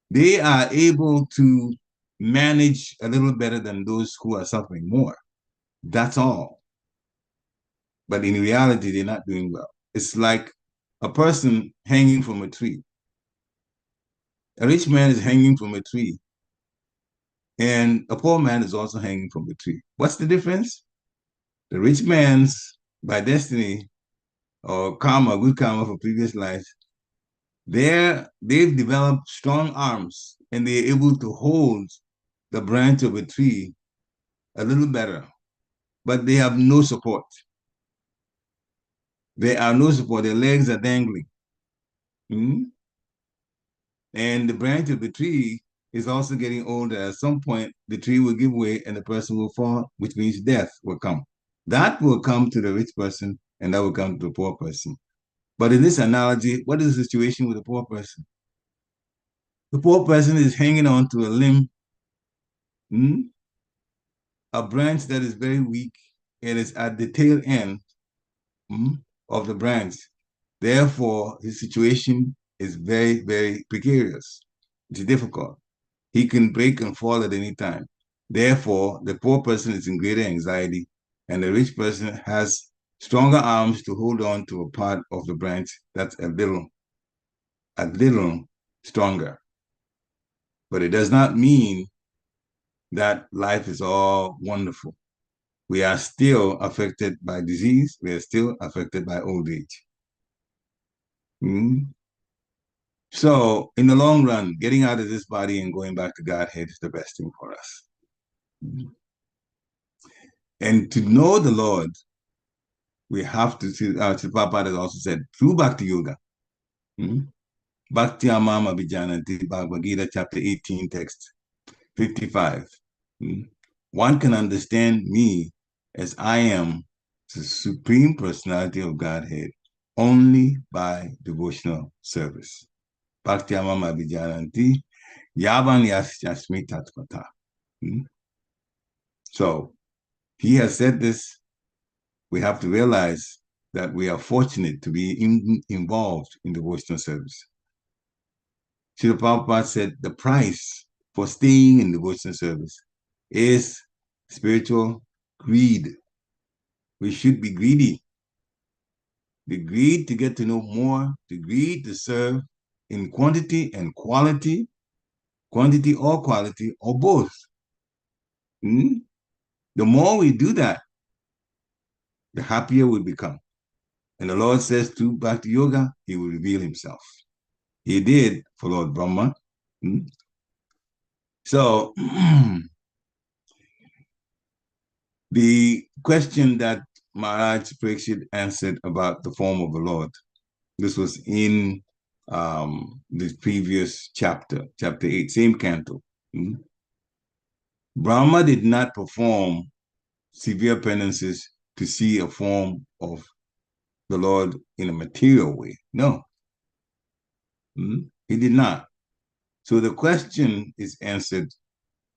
they are able to manage a little better than those who are suffering more. That's all. But in reality, they're not doing well. It's like a person hanging from a tree. A rich man is hanging from a tree, and a poor man is also hanging from a tree. What's the difference? The rich man's, by destiny or karma, good karma for previous lives, they've developed strong arms and they're able to hold the branch of a tree a little better, but they have no support. They are no support. Their legs are dangling. And the branch of the tree is also getting older. At some point, the tree will give way and the person will fall, which means death will come. That will come to the rich person and that will come to the poor person. But in this analogy, what is the situation with the poor person? The poor person is hanging on to a limb, a branch that is very weak and is at the tail end of the branch. Therefore, his situation is very, very precarious. It's difficult. He can break and fall at any time. Therefore, the poor person is in greater anxiety, and the rich person has stronger arms to hold on to a part of the branch that's a little stronger. But it does not mean that life is all wonderful. We are still affected by disease. We are still affected by old age. So in the long run, getting out of this body and going back to Godhead is the best thing for us. And to know the Lord, we have to see, Prabhupada has also said, through bhakti-yoga. Bhakti-yoga Bhagavad Gita, chapter 18 text. 55. One can understand me as I am the Supreme Personality of Godhead only by devotional service. Bhakti-yoga vijayanti yavan yasyasmi tatvata. So he has said this. We have to realize that we are fortunate to be involved in devotional service. Srila Prabhupada said the price for staying in devotional service is spiritual greed. We should be greedy. The greed to get to know more, the greed to serve in quantity and quality, quantity or quality, or both. The more we do that, the happier we become. And the Lord says through bhakti-yoga, he will reveal himself. He did for Lord Brahmā. So, the question that Maharaj Pariksit answered about the form of the Lord, this was in the previous chapter, chapter 8, same canto. Brahma did not perform severe penances to see a form of the Lord in a material way. No, he did not. So the question is answered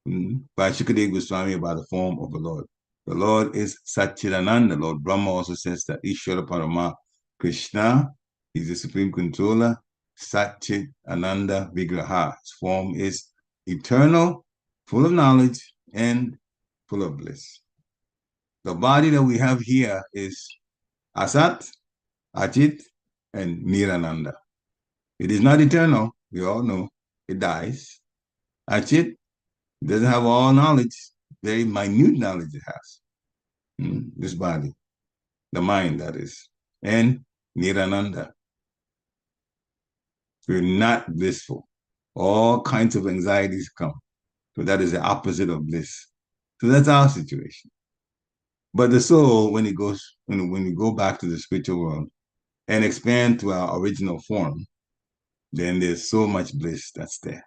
by Shukadeva Goswami about the form of the Lord. The Lord is Satchidananda. Lord Brahmā also says that Ishvara Parama Krishna is the supreme controller. Satchidananda Vigraha. His form is eternal, full of knowledge, and full of bliss. The body that we have here is Asat, Achit, and Nirananda. It is not eternal. We all know it dies. Achit doesn't have all knowledge, very minute knowledge it has. This body, the mind, that is. And Nirananda. We're not blissful. All kinds of anxieties come. So that is the opposite of bliss. So that's our situation. But the soul, when it goes, when we go back to the spiritual world and expand to our original form, then there's so much bliss that's there.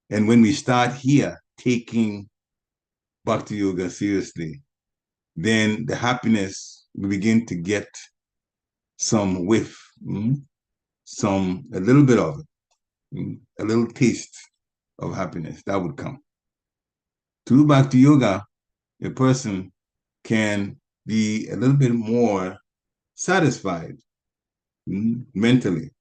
And when we start here taking bhakti yoga seriously, then the happiness, we begin to get some whiff, a little bit of it, a little taste of happiness that would come. Through bhakti yoga, a person can be a little bit more satisfied mentally.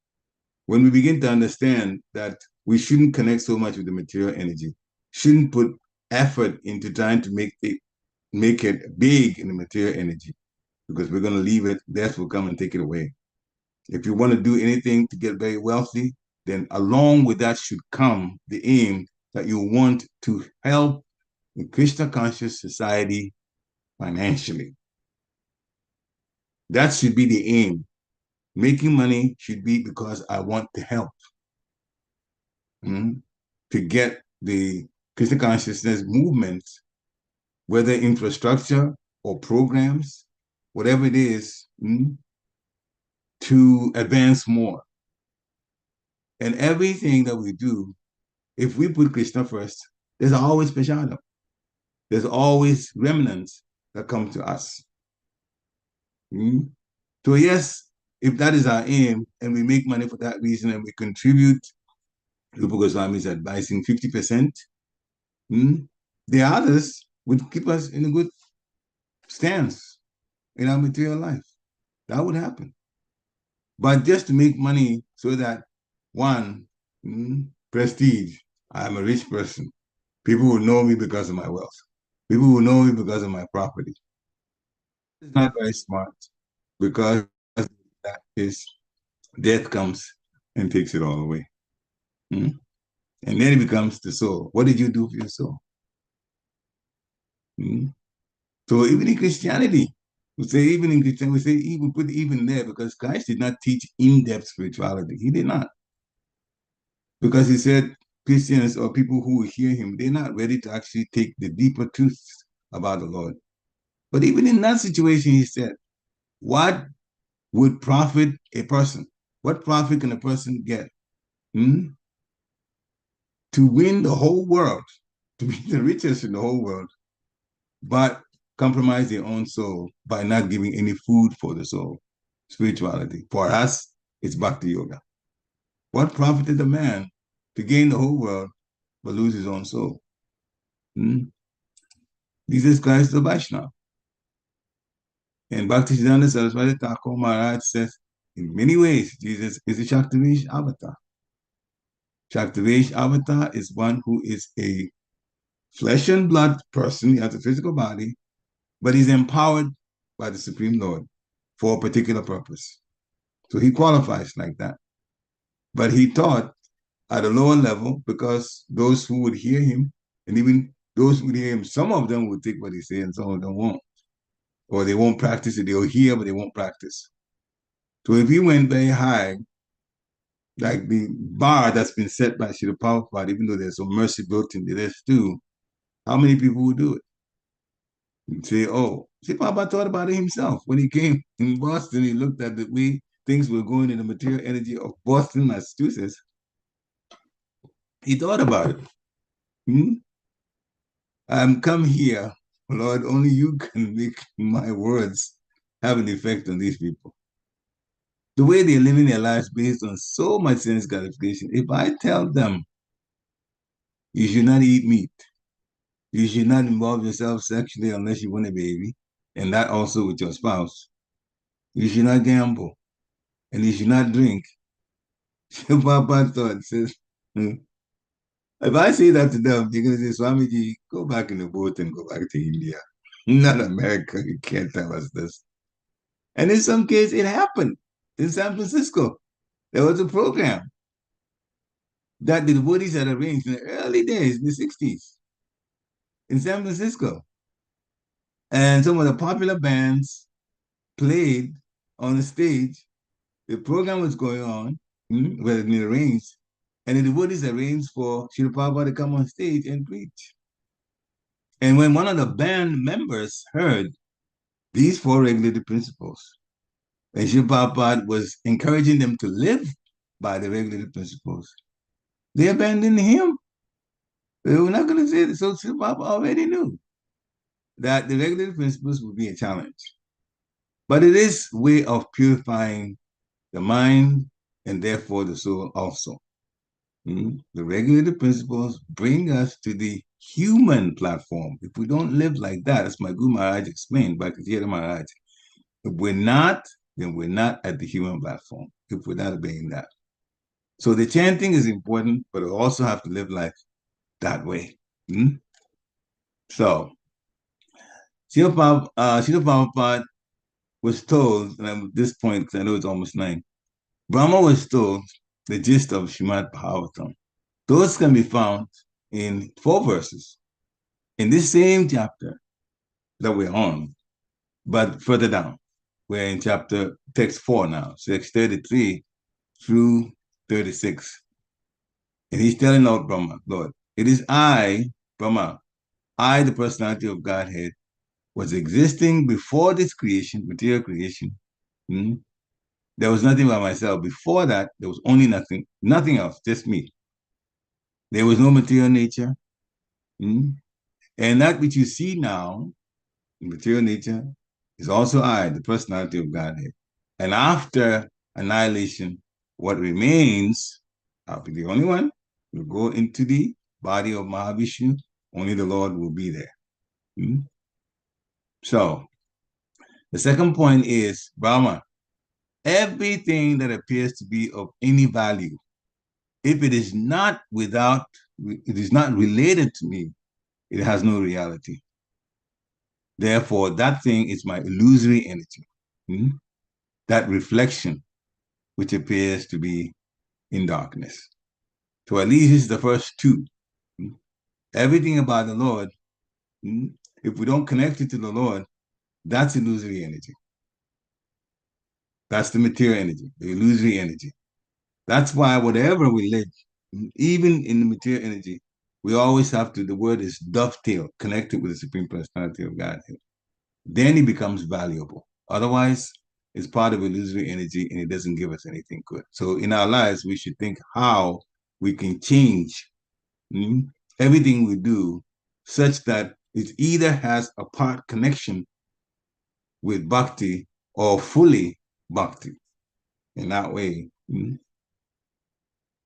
When we begin to understand that we shouldn't connect so much with the material energy, shouldn't put effort into trying to make it big in the material energy, because we're going to leave it, death will come and take it away. If you want to do anything to get very wealthy, then along with that should come the aim that you want to help the Krishna conscious society financially. That should be the aim. Making money should be because I want to help to get the Krishna consciousness movement, whether infrastructure or programs, whatever it is, to advance more. And everything that we do, if we put Krishna first, there's always prashadam. There's always remnants that come to us. So yes, if that is our aim, and we make money for that reason, and we contribute, Rupa Goswami is advising 50%, the others would keep us in a good stance in our material life. That would happen. But just to make money so that, one, prestige, I'm a rich person. People will know me because of my wealth. People will know me because of my property. It's not very smart, because that is, death comes and takes it all away. And then it becomes the soul. What did you do for your soul? So even in Christianity, we put even there, because Christ did not teach in-depth spirituality. He did not. Because he said Christians or people who hear him, they're not ready to actually take the deeper truths about the Lord. But even in that situation, he said, what would profit a person? What profit can a person get to win the whole world to be the richest in the whole world, but compromise their own soul by not giving any food for the soul. Spirituality. For us, it's bhakti-yoga. What profited a man to gain the whole world but lose his own soul? Jesus Christ is the Vaishnava. And Bhaktisiddhanta Saraswati Thakur Maharaj says, in many ways, Jesus is a Shaktivesh avatar. Shaktivesh avatar is one who is a flesh and blood person. He has a physical body, but he's empowered by the Supreme Lord for a particular purpose. So he qualifies like that. But he taught at a lower level because those who would hear him, and even those who would hear him, some of them would take what he said and some of them won't. Or they won't practice it. They'll hear, but they won't practice. So if he went very high, like the bar that's been set by Srila Prabhupada, even though there's some mercy built into this too, how many people would do it? You'd say, oh, Srila Prabhupada thought about it himself. When he came in Boston, he looked at the way things were going in the material energy of Boston, Massachusetts. He thought about it. I'm come here, Lord, only you can make my words have an effect on these people. The way they're living their lives based on so much sense gratification. If I tell them, you should not eat meat, you should not involve yourself sexually unless you want a baby, and that also with your spouse, you should not gamble, and you should not drink. Papa thought says, if I say that to them, they're going to say, Swamiji, go back in the boat and go back to India. Not America. You can't tell us this. And in some case, it happened in San Francisco. There was a program that the devotees had arranged in the early days, in the 60s, in San Francisco. And some of the popular bands played on the stage. The program was going on, where it had been arranged, and the devotees arranged for Srila Prabhupada to come on stage and preach. And when one of the band members heard these 4 regulative principles, and Srila Prabhupada was encouraging them to live by the regulative principles, they abandoned him. They were not going to say this. So Srila Prabhupada already knew that the regulative principles would be a challenge. But it is a way of purifying the mind and therefore the soul also. The regulative principles bring us to the human platform. If we don't live like that, as my Guru Maharaj explained, Bhakti-yoga Maharaj, if we're not, then we're not at the human platform, if we're not obeying that. So the chanting is important, but we also have to live life that way. So, Srila Prabhupada was told, and at this point, because I know it's almost 9, Brahma was told the gist of Srimad Bhagavatam. Those can be found in 4 verses in this same chapter that we're on, but further down. We're in text 4 now, text 33 through 36. And he's telling Lord Brahma, Lord, it is I, Brahma, I, the personality of Godhead, was existing before this creation, material creation. There was nothing by myself. Before that, there was only nothing else, just me. There was no material nature. And that which you see now, material nature, is also I, the personality of Godhead. And after annihilation, what remains, I'll be the only one, will go into the body of Mahavishnu. Only the Lord will be there. So, the second point is, Brahma, everything that appears to be of any value, if it is not related to me, it has no reality. Therefore, that thing is my illusory energy, that reflection which appears to be in darkness. So at least this is the first 2. Everything about the Lord, if we don't connect it to the Lord, that's illusory energy. That's the material energy, the illusory energy. That's why whatever we live, even in the material energy, we always have to, the word is dovetail, connected with the Supreme Personality of Godhead. Then it becomes valuable. Otherwise, it's part of illusory energy and it doesn't give us anything good. So in our lives, we should think how we can change everything we do such that it either has a part connection with bhakti or fully bhakti. In that way,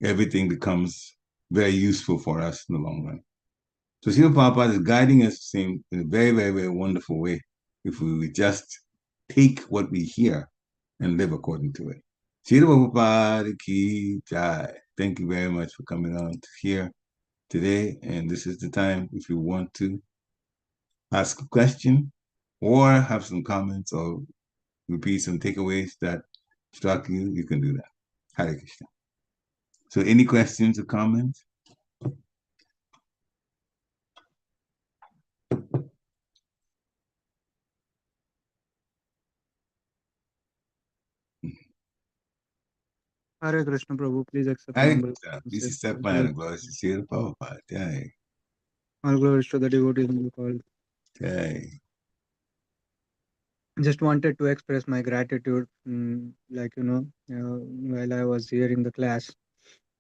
everything becomes very useful for us in the long run. So Srila Prabhupada is guiding us in a very, very, very wonderful way if we would just take what we hear and live according to it. Srila Prabhupada ki jai. Thank you very much for coming on here today. And this is the time if you want to ask a question or have some comments or repeat some takeaways that struck you, you can do that. Hare Krishna. So any questions or comments? Hare Krishna Prabhu, please accept my Hare humble Krishna. Please request. accept my glories to Srila Prabhupada. Jai. All glories to the devotees in the call. Jai. Just wanted to express my gratitude, like, while I was hearing the class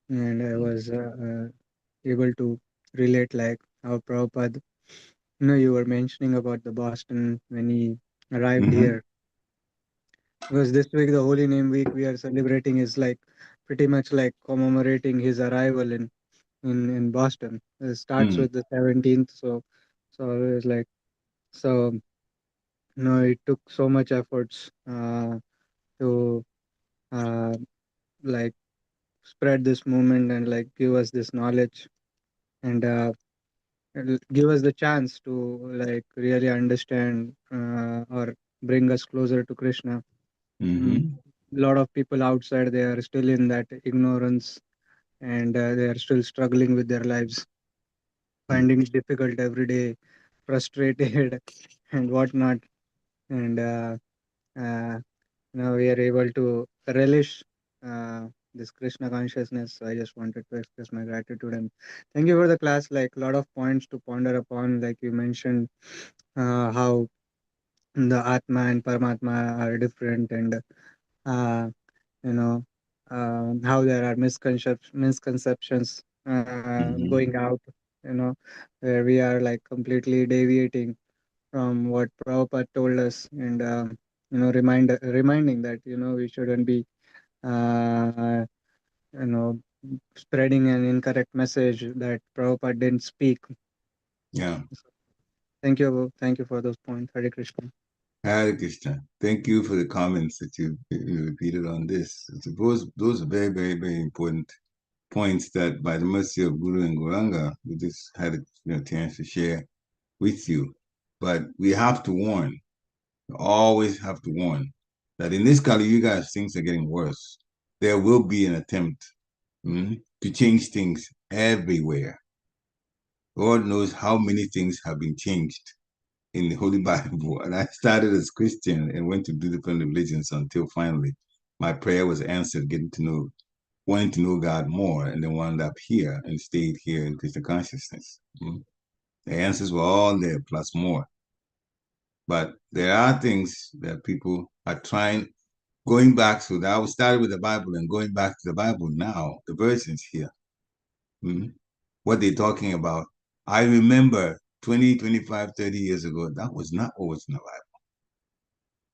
and I was able to relate, like how Prabhupada, you were mentioning about the Boston when he arrived here. Because this week, the Holy Name Week we are celebrating is like pretty much like commemorating his arrival in Boston. It starts with the 17th, so it was like, so it took so much efforts to like spread this movement and like give us this knowledge and give us the chance to like really understand or bring us closer to Krishna. A lot of people outside, they are still in that ignorance and they are still struggling with their lives, finding it difficult every day, frustrated and whatnot. And uh, now we are able to relish this Krishna consciousness. So I just wanted to express my gratitude and thank you for the class. Like a lot of points to ponder upon. Like you mentioned how the Atma and Paramatma are different, and uh, you know how there are misconceptions going out. Where we are like completely deviating from what Prabhupada told us, and reminding that we shouldn't be uh, you know spreading an incorrect message that Prabhupada didn't speak. Yeah. Thank you for those points. Hare Krishna. Hare Krishna. Thank you for the comments that you repeated on this. I suppose those are very, very, very important points that by the mercy of Guru and Gauranga, we just had a chance to share with you. But we have to warn, we always have to warn that in this Kali Yuga, things are getting worse. There will be an attempt to change things everywhere. Lord knows how many things have been changed in the Holy Bible. And I started as Christian and went to do different religions until finally my prayer was answered, wanting to know God more, and then wound up here and stayed here in Krishna consciousness. The answers were all there, plus more. But there are things that people are trying, going back. So that I started with the Bible and going back to the Bible now, the versions here. What they're talking about. I remember 20, 25, 30 years ago, that was not what was in the Bible.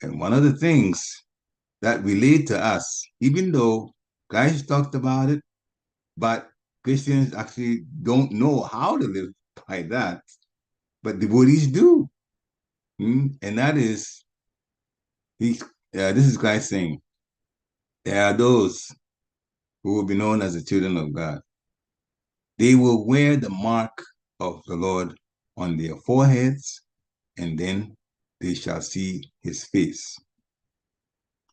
And one of the things that relate to us, even though Christ talked about it, but Christians actually don't know how to live by that, but devotees do. And that is, this is Christ saying, there are those who will be known as the children of God. They will wear the mark of the Lord on their foreheads, and then they shall see his face.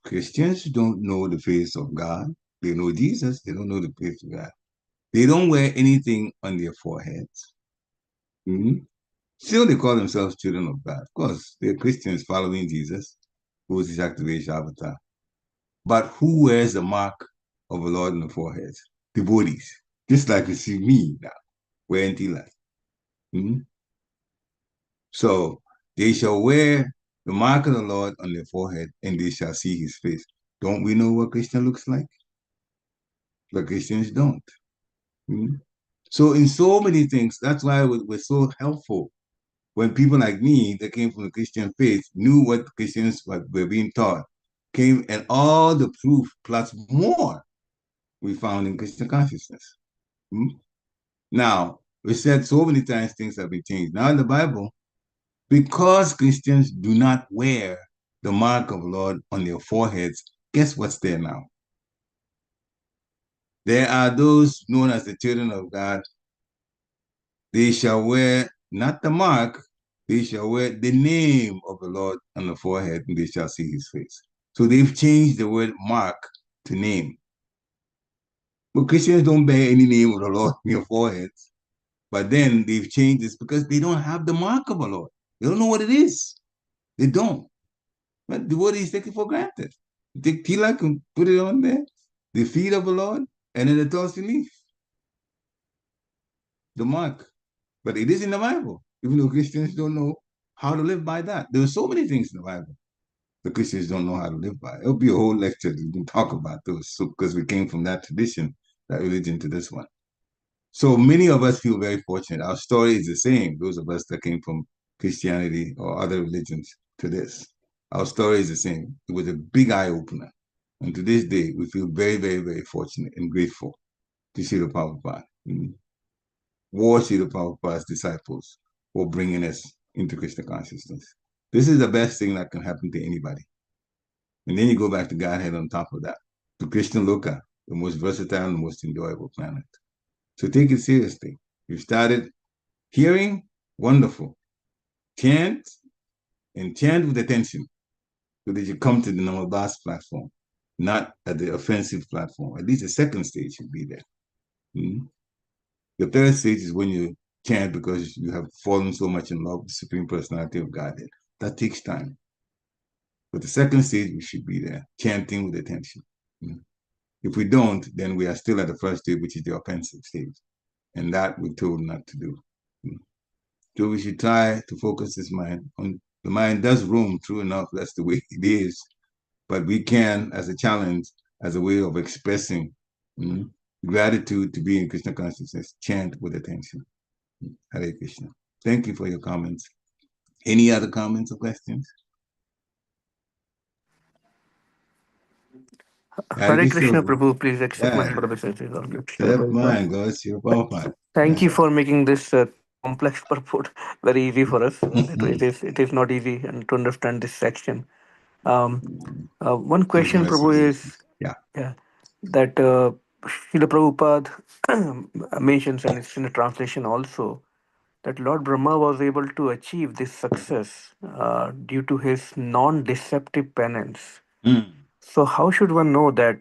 Christians don't know the face of God. They know Jesus. They don't know the face of God. They don't wear anything on their foreheads. Still, they call themselves children of God. Of course, they're Christians following Jesus, who is his activation avatar. But who wears the mark of the Lord on the forehead? Devotees. Just like you see me now, wearing tilak. So they shall wear the mark of the Lord on their forehead, and they shall see his face. Don't we know what Krishna looks like? But Christians don't. So in so many things, that's why it was so helpful when people like me that came from the Christian faith knew what Christians were being taught, came and all the proof plus more we found in Christian consciousness. Now, we said so many times things have been changed. Now in the Bible, because Christians do not wear the mark of the Lord on their foreheads, guess what's there now? There are those known as the children of God. They shall wear not the mark, they shall wear the name of the Lord on the forehead, and they shall see his face. So they've changed the word mark to name. But Christians don't bear any name of the Lord on their foreheads. But then they've changed this because they don't have the mark of the Lord. They don't know what it is. They don't. But the word is taken for granted. You take tilak and put it on there, the feet of the Lord, and then the tulsi leaf, the mark. But it is in the Bible, even though Christians don't know how to live by that. There are so many things in the Bible the Christians don't know how to live by. It'll be a whole lecture to even talk about those, because we came from that tradition, that religion, to this one. So many of us feel very fortunate. Our story is the same, those of us that came from Christianity or other religions to this. Our story is the same. It was a big eye-opener. And to this day, we feel very, very, very fortunate and grateful to see the Prabhupada. War Srila Prabhupada's disciples for bringing us into Krishna consciousness. This is the best thing that can happen to anybody. And then you go back to Godhead on top of that, to Krishna Loka, the most versatile and most enjoyable planet. So take it seriously. You started hearing, wonderful. Chant, and chant with attention, so that you come to the Namadasa platform, not at the offensive platform. At least the second stage should be there. The third stage is when you chant because you have fallen so much in love with the Supreme Personality of Godhead. That takes time. But the second stage, we should be there, chanting with attention. If we don't, then we are still at the first stage, which is the offensive stage. And that we're told not to do. So we should try to focus this mind on, the mind does roam, true enough, that's the way it is. But we can, as a challenge, as a way of expressing gratitude to be in Krishna consciousness, chant with attention. Hare Krishna. Thank you for your comments. Any other comments or questions? Hare Krishna, Prabhu, please accept my humble obeisances. Accept mine, God. It's your Prabhupada. Thank you for making this complex purport very easy for us. It is not easy and to understand this section. One question, Prabhu, is that Srila Prabhupada mentions, and it's in the translation also, that Lord Brahma was able to achieve this success due to his non-deceptive penance. So how should one know that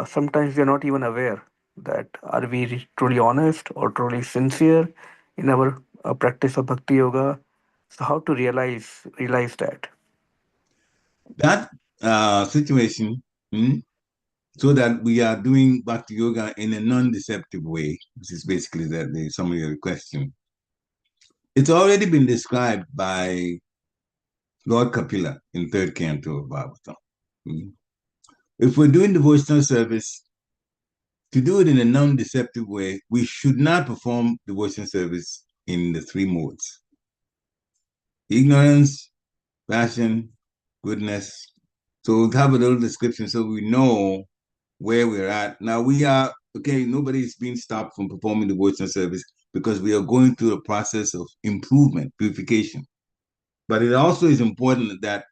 sometimes we are not even aware that are we truly honest or truly sincere in our practice of bhakti yoga? So how to realize that? That situation, so that we are doing bhakti yoga in a non-deceptive way, which is basically the summary of the question. It's already been described by Lord Kapila in third canto of Bhagavatam. If we're doing devotional service, to do it in a non-deceptive way, we should not perform devotional service in the three modes: ignorance, passion, goodness. So we'll have a little description so we know where we're at. Now we are, okay, nobody's being stopped from performing devotional service because we are going through a process of improvement, purification. But it also is important that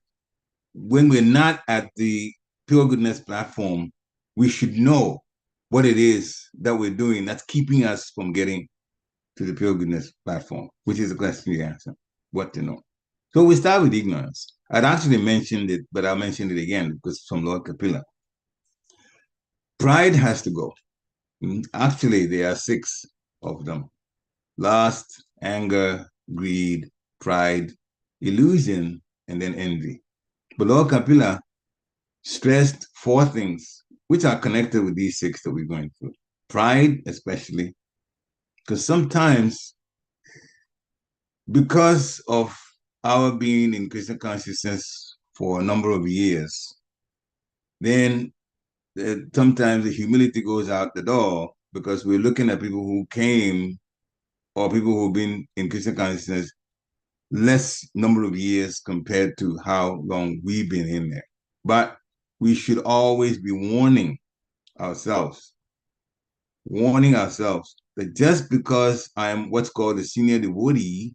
when we're not at the pure goodness platform, we should know what it is that we're doing that's keeping us from getting to the pure goodness platform, which is the question you answer, what to know. So we start with ignorance. I'd actually mentioned it, but I'll mention it again because it's from Lord Kapila. Pride has to go. Actually, there are 6 of them: lust, anger, greed, pride, illusion, and then envy. But Lord Kapila stressed 4 things which are connected with these 6 that we're going through. Pride, especially, because sometimes, because of our being in Krishna consciousness for a number of years, then sometimes the humility goes out the door because we're looking at people who came or people who've been in Krishna consciousness less number of years compared to how long we've been in there. But we should always be warning ourselves that just because I am what's called a senior devotee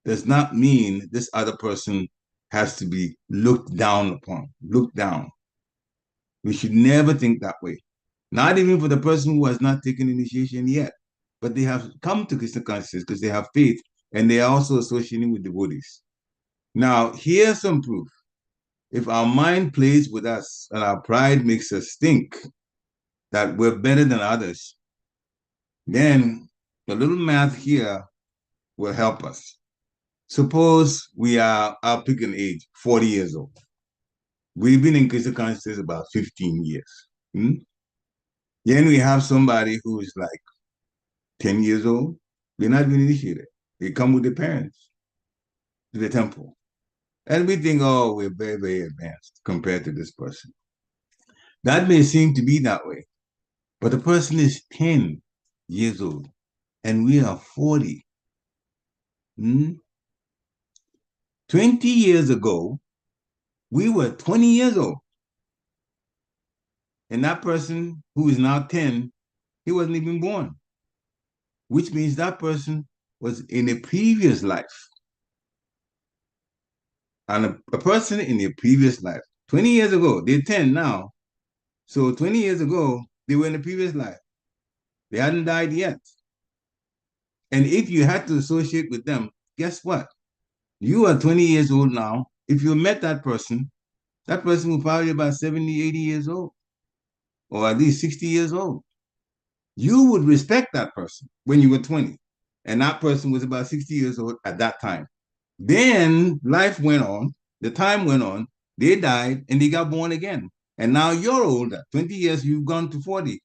does not mean this other person has to be looked down upon, looked down. We should never think that way. Not even for the person who has not taken initiation yet, but they have come to Krishna consciousness because they have faith and they are also associating with devotees. Now, here's some proof. If our mind plays with us and our pride makes us think that we're better than others, then the little math here will help us. Suppose we are, I'll pick an age, 40 years old. We've been in Krishna consciousness about 15 years. Then we have somebody who is like 10 years old. They're not even initiated. They come with their parents to the temple. And we think, oh, we're very, very advanced compared to this person. That may seem to be that way. But the person is 10 years old. And we are 40. 20 years ago, we were 20 years old. And that person who is now 10, he wasn't even born. Which means that person was in a previous life. And a person in a previous life, 20 years ago, they're 10 now. So 20 years ago, they were in a previous life. They hadn't died yet. And if you had to associate with them, guess what? You are 20 years old now. If you met that person will probably be about 70, 80 years old, or at least 60 years old. You would respect that person when you were 20, and that person was about 60 years old at that time. Then life went on, the time went on, they died, and they got born again. And now you're older. 20 years, you've gone to 40.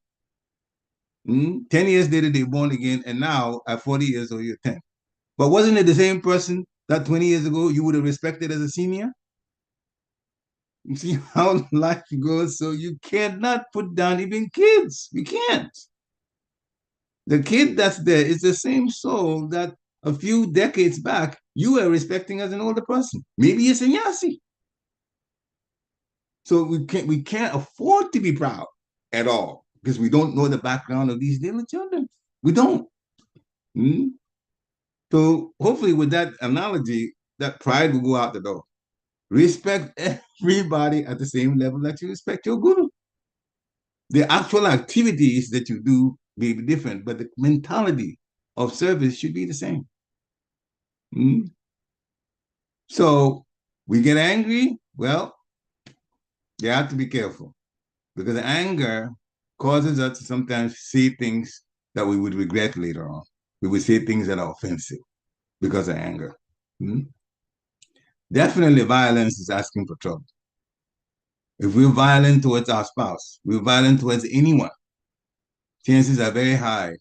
10 years later, they're born again, and now at 40 years old, you're 10. But wasn't it the same person that 20 years ago you would have respected as a senior? You see how life goes? So you cannot put down even kids. You can't. The kid that's there is the same soul that a few decades back you were respecting as an older person. Maybe a sannyasi. So we can't afford to be proud at all because we don't know the background of these little children. We don't. So hopefully with that analogy, that pride will go out the door. Respect everybody at the same level that you respect your guru. The actual activities that you do may be different, but the mentality of service should be the same. So we get angry. Well, you have to be careful because anger causes us to sometimes say things that we would regret later on. We would say things that are offensive because of anger. Definitely violence is asking for trouble. If we're violent towards our spouse, we're violent towards anyone, chances are very high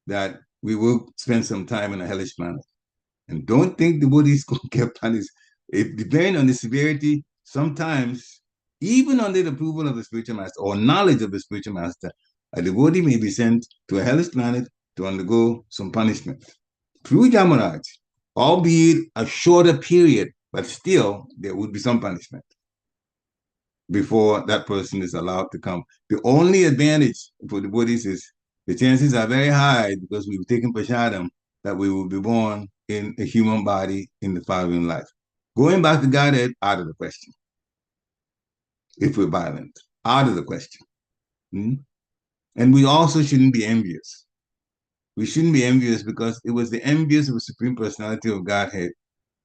that we will spend some time in a hellish planet. And don't think the body is going to get punished. It depends on the severity. Sometimes, even under the approval of the spiritual master or knowledge of the spiritual master, a devotee may be sent to a hellish planet to undergo some punishment through Yamaraj, albeit a shorter period, but still there would be some punishment before that person is allowed to come. The only advantage for the devotees is the chances are very high because we've taken prashadam that we will be born in a human body in the following life. Going back to Godhead, out of the question. If we're violent, out of the question. And we also shouldn't be envious. We shouldn't be envious because it was the envious of the Supreme Personality of Godhead,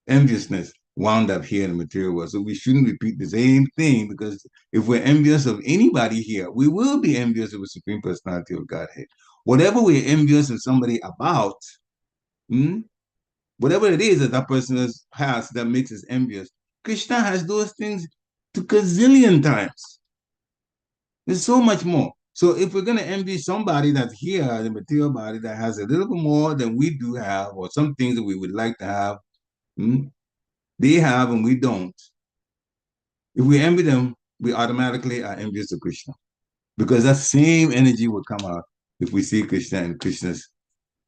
enviousness, wound up here in the material world. So we shouldn't repeat the same thing because if we're envious of anybody here, we will be envious of the Supreme Personality of Godhead. Whatever we're envious of somebody about, whatever it is that that person has that makes us envious, Krishna has those things to gazillion times. There's so much more. So if we're going to envy somebody that's here, the material body that has a little bit more than we do have, or some things that we would like to have, they have and we don't. If we envy them, we automatically are envious of Krishna because that same energy will come out If we see Krishna and Krishna's,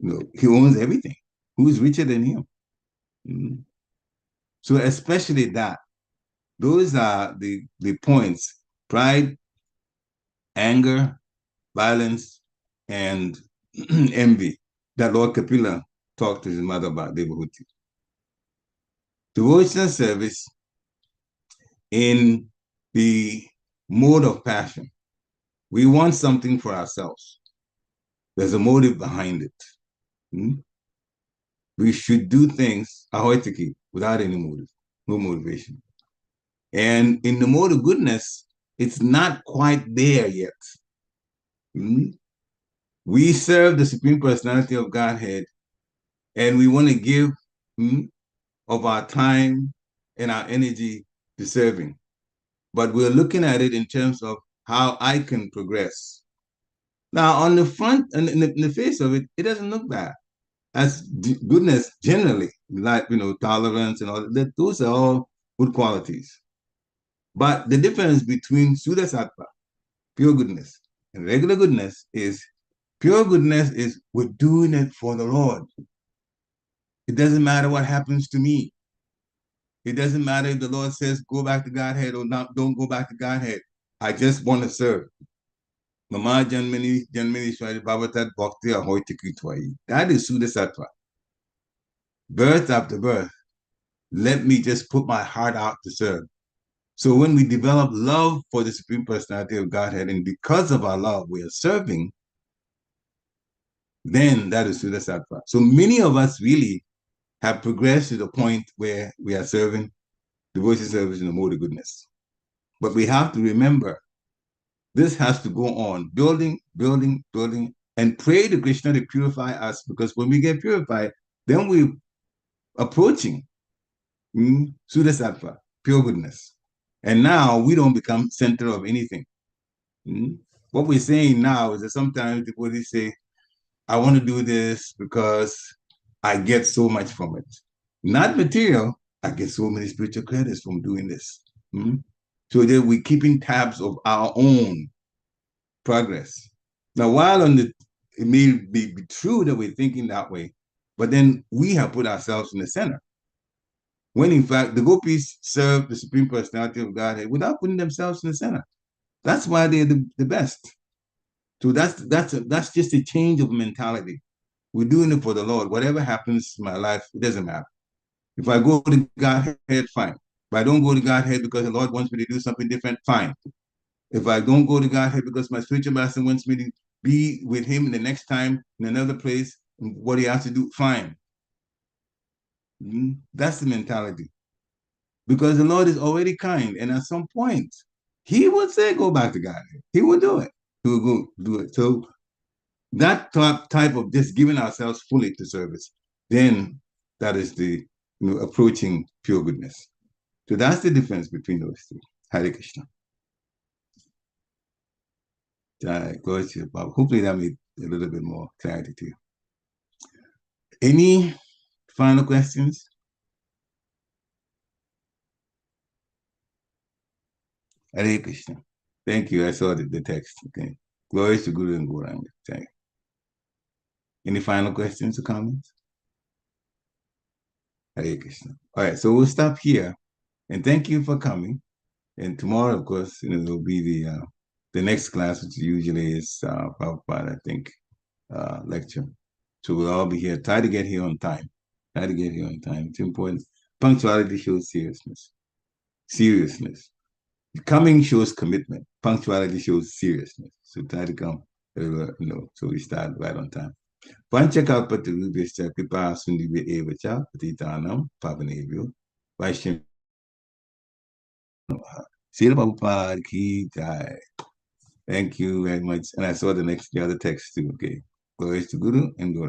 he owns everything. Who's richer than him? Mm. So especially that, those are the points: pride, anger, violence, and envy that Lord Kapila talked to his mother about, Devahuti. Devotional service in the mode of passion. We want something for ourselves. There's a motive behind it. We should do things ahoitiki, without any motive, no motivation. And in the mode of goodness, it's not quite there yet. We serve the Supreme Personality of Godhead, and we want to give of our time and our energy to serving. But we're looking at it in terms of how I can progress. Now, on the front and in the face of it, it doesn't look bad. As goodness generally, like tolerance and all that, those are all good qualities. But the difference between Suddha Sattva, pure goodness, and regular goodness is pure goodness is we're doing it for the Lord. It doesn't matter what happens to me. It doesn't matter if the Lord says go back to Godhead or not, don't go back to Godhead. I just want to serve. Mama Janmani Swari Bhavatat Bhakti Ahoitiki Twai. That is Suddha Sattva. Birth after birth, let me just put my heart out to serve. So when we develop love for the Supreme Personality of Godhead, and because of our love, we are serving, then that is Suddha Sattva. So many of us really have progressed to the point where we are serving devotion service in the mode of goodness. But we have to remember, this has to go on, building, building, building, and pray to Krishna to purify us, because when we get purified, then we're approaching Suddha Sattva, pure goodness. And now we don't become center of anything. What we're saying now is that sometimes people say, I want to do this because I get so much from it. Not material, I get so many spiritual credits from doing this. So that we're keeping tabs of our own progress. Now, while it may be true that we're thinking that way, but then we have put ourselves in the center. When in fact, the gopis serve the Supreme Personality of Godhead without putting themselves in the center. That's why they're the best. So that's just a change of mentality. We're doing it for the Lord. Whatever happens in my life, it doesn't matter. If I go to Godhead, fine. If I don't go to Godhead because the Lord wants me to do something different, fine. If I don't go to Godhead because my spiritual master wants me to be with him in the next time in another place, what he has to do, fine. That's the mentality. Because the Lord is already kind, and at some point, he will say, go back to Godhead. He will do it. He will go do it. So that type of just giving ourselves fully to service, then that is the approaching pure goodness. So that's the difference between those two. Hare Krishna. Glory to you, Bob. Hopefully that made a little bit more clarity to you. Any final questions? Hare Krishna. Thank you. I saw the text. Okay. Glory to Guru and Gauranga. Thank you. Any final questions or comments? Hare Krishna. All right, so we'll stop here. And thank you for coming. And tomorrow, of course, will be the next class, which usually is Prabhupada, I think, lecture. So we'll all be here. Try to get here on time. Try to get here on time. It's important. Punctuality shows seriousness. Seriousness. Coming shows commitment. Punctuality shows seriousness. So try to come, so we start right on time. Panchakalpatarubhyascha kripa sundibhya evacha patitanam pavanebhyo Vaishnava. Srila Prabhupada ki jai. Thank you very much. And I saw the other text too. Okay. Glory to Guru and Gauranga.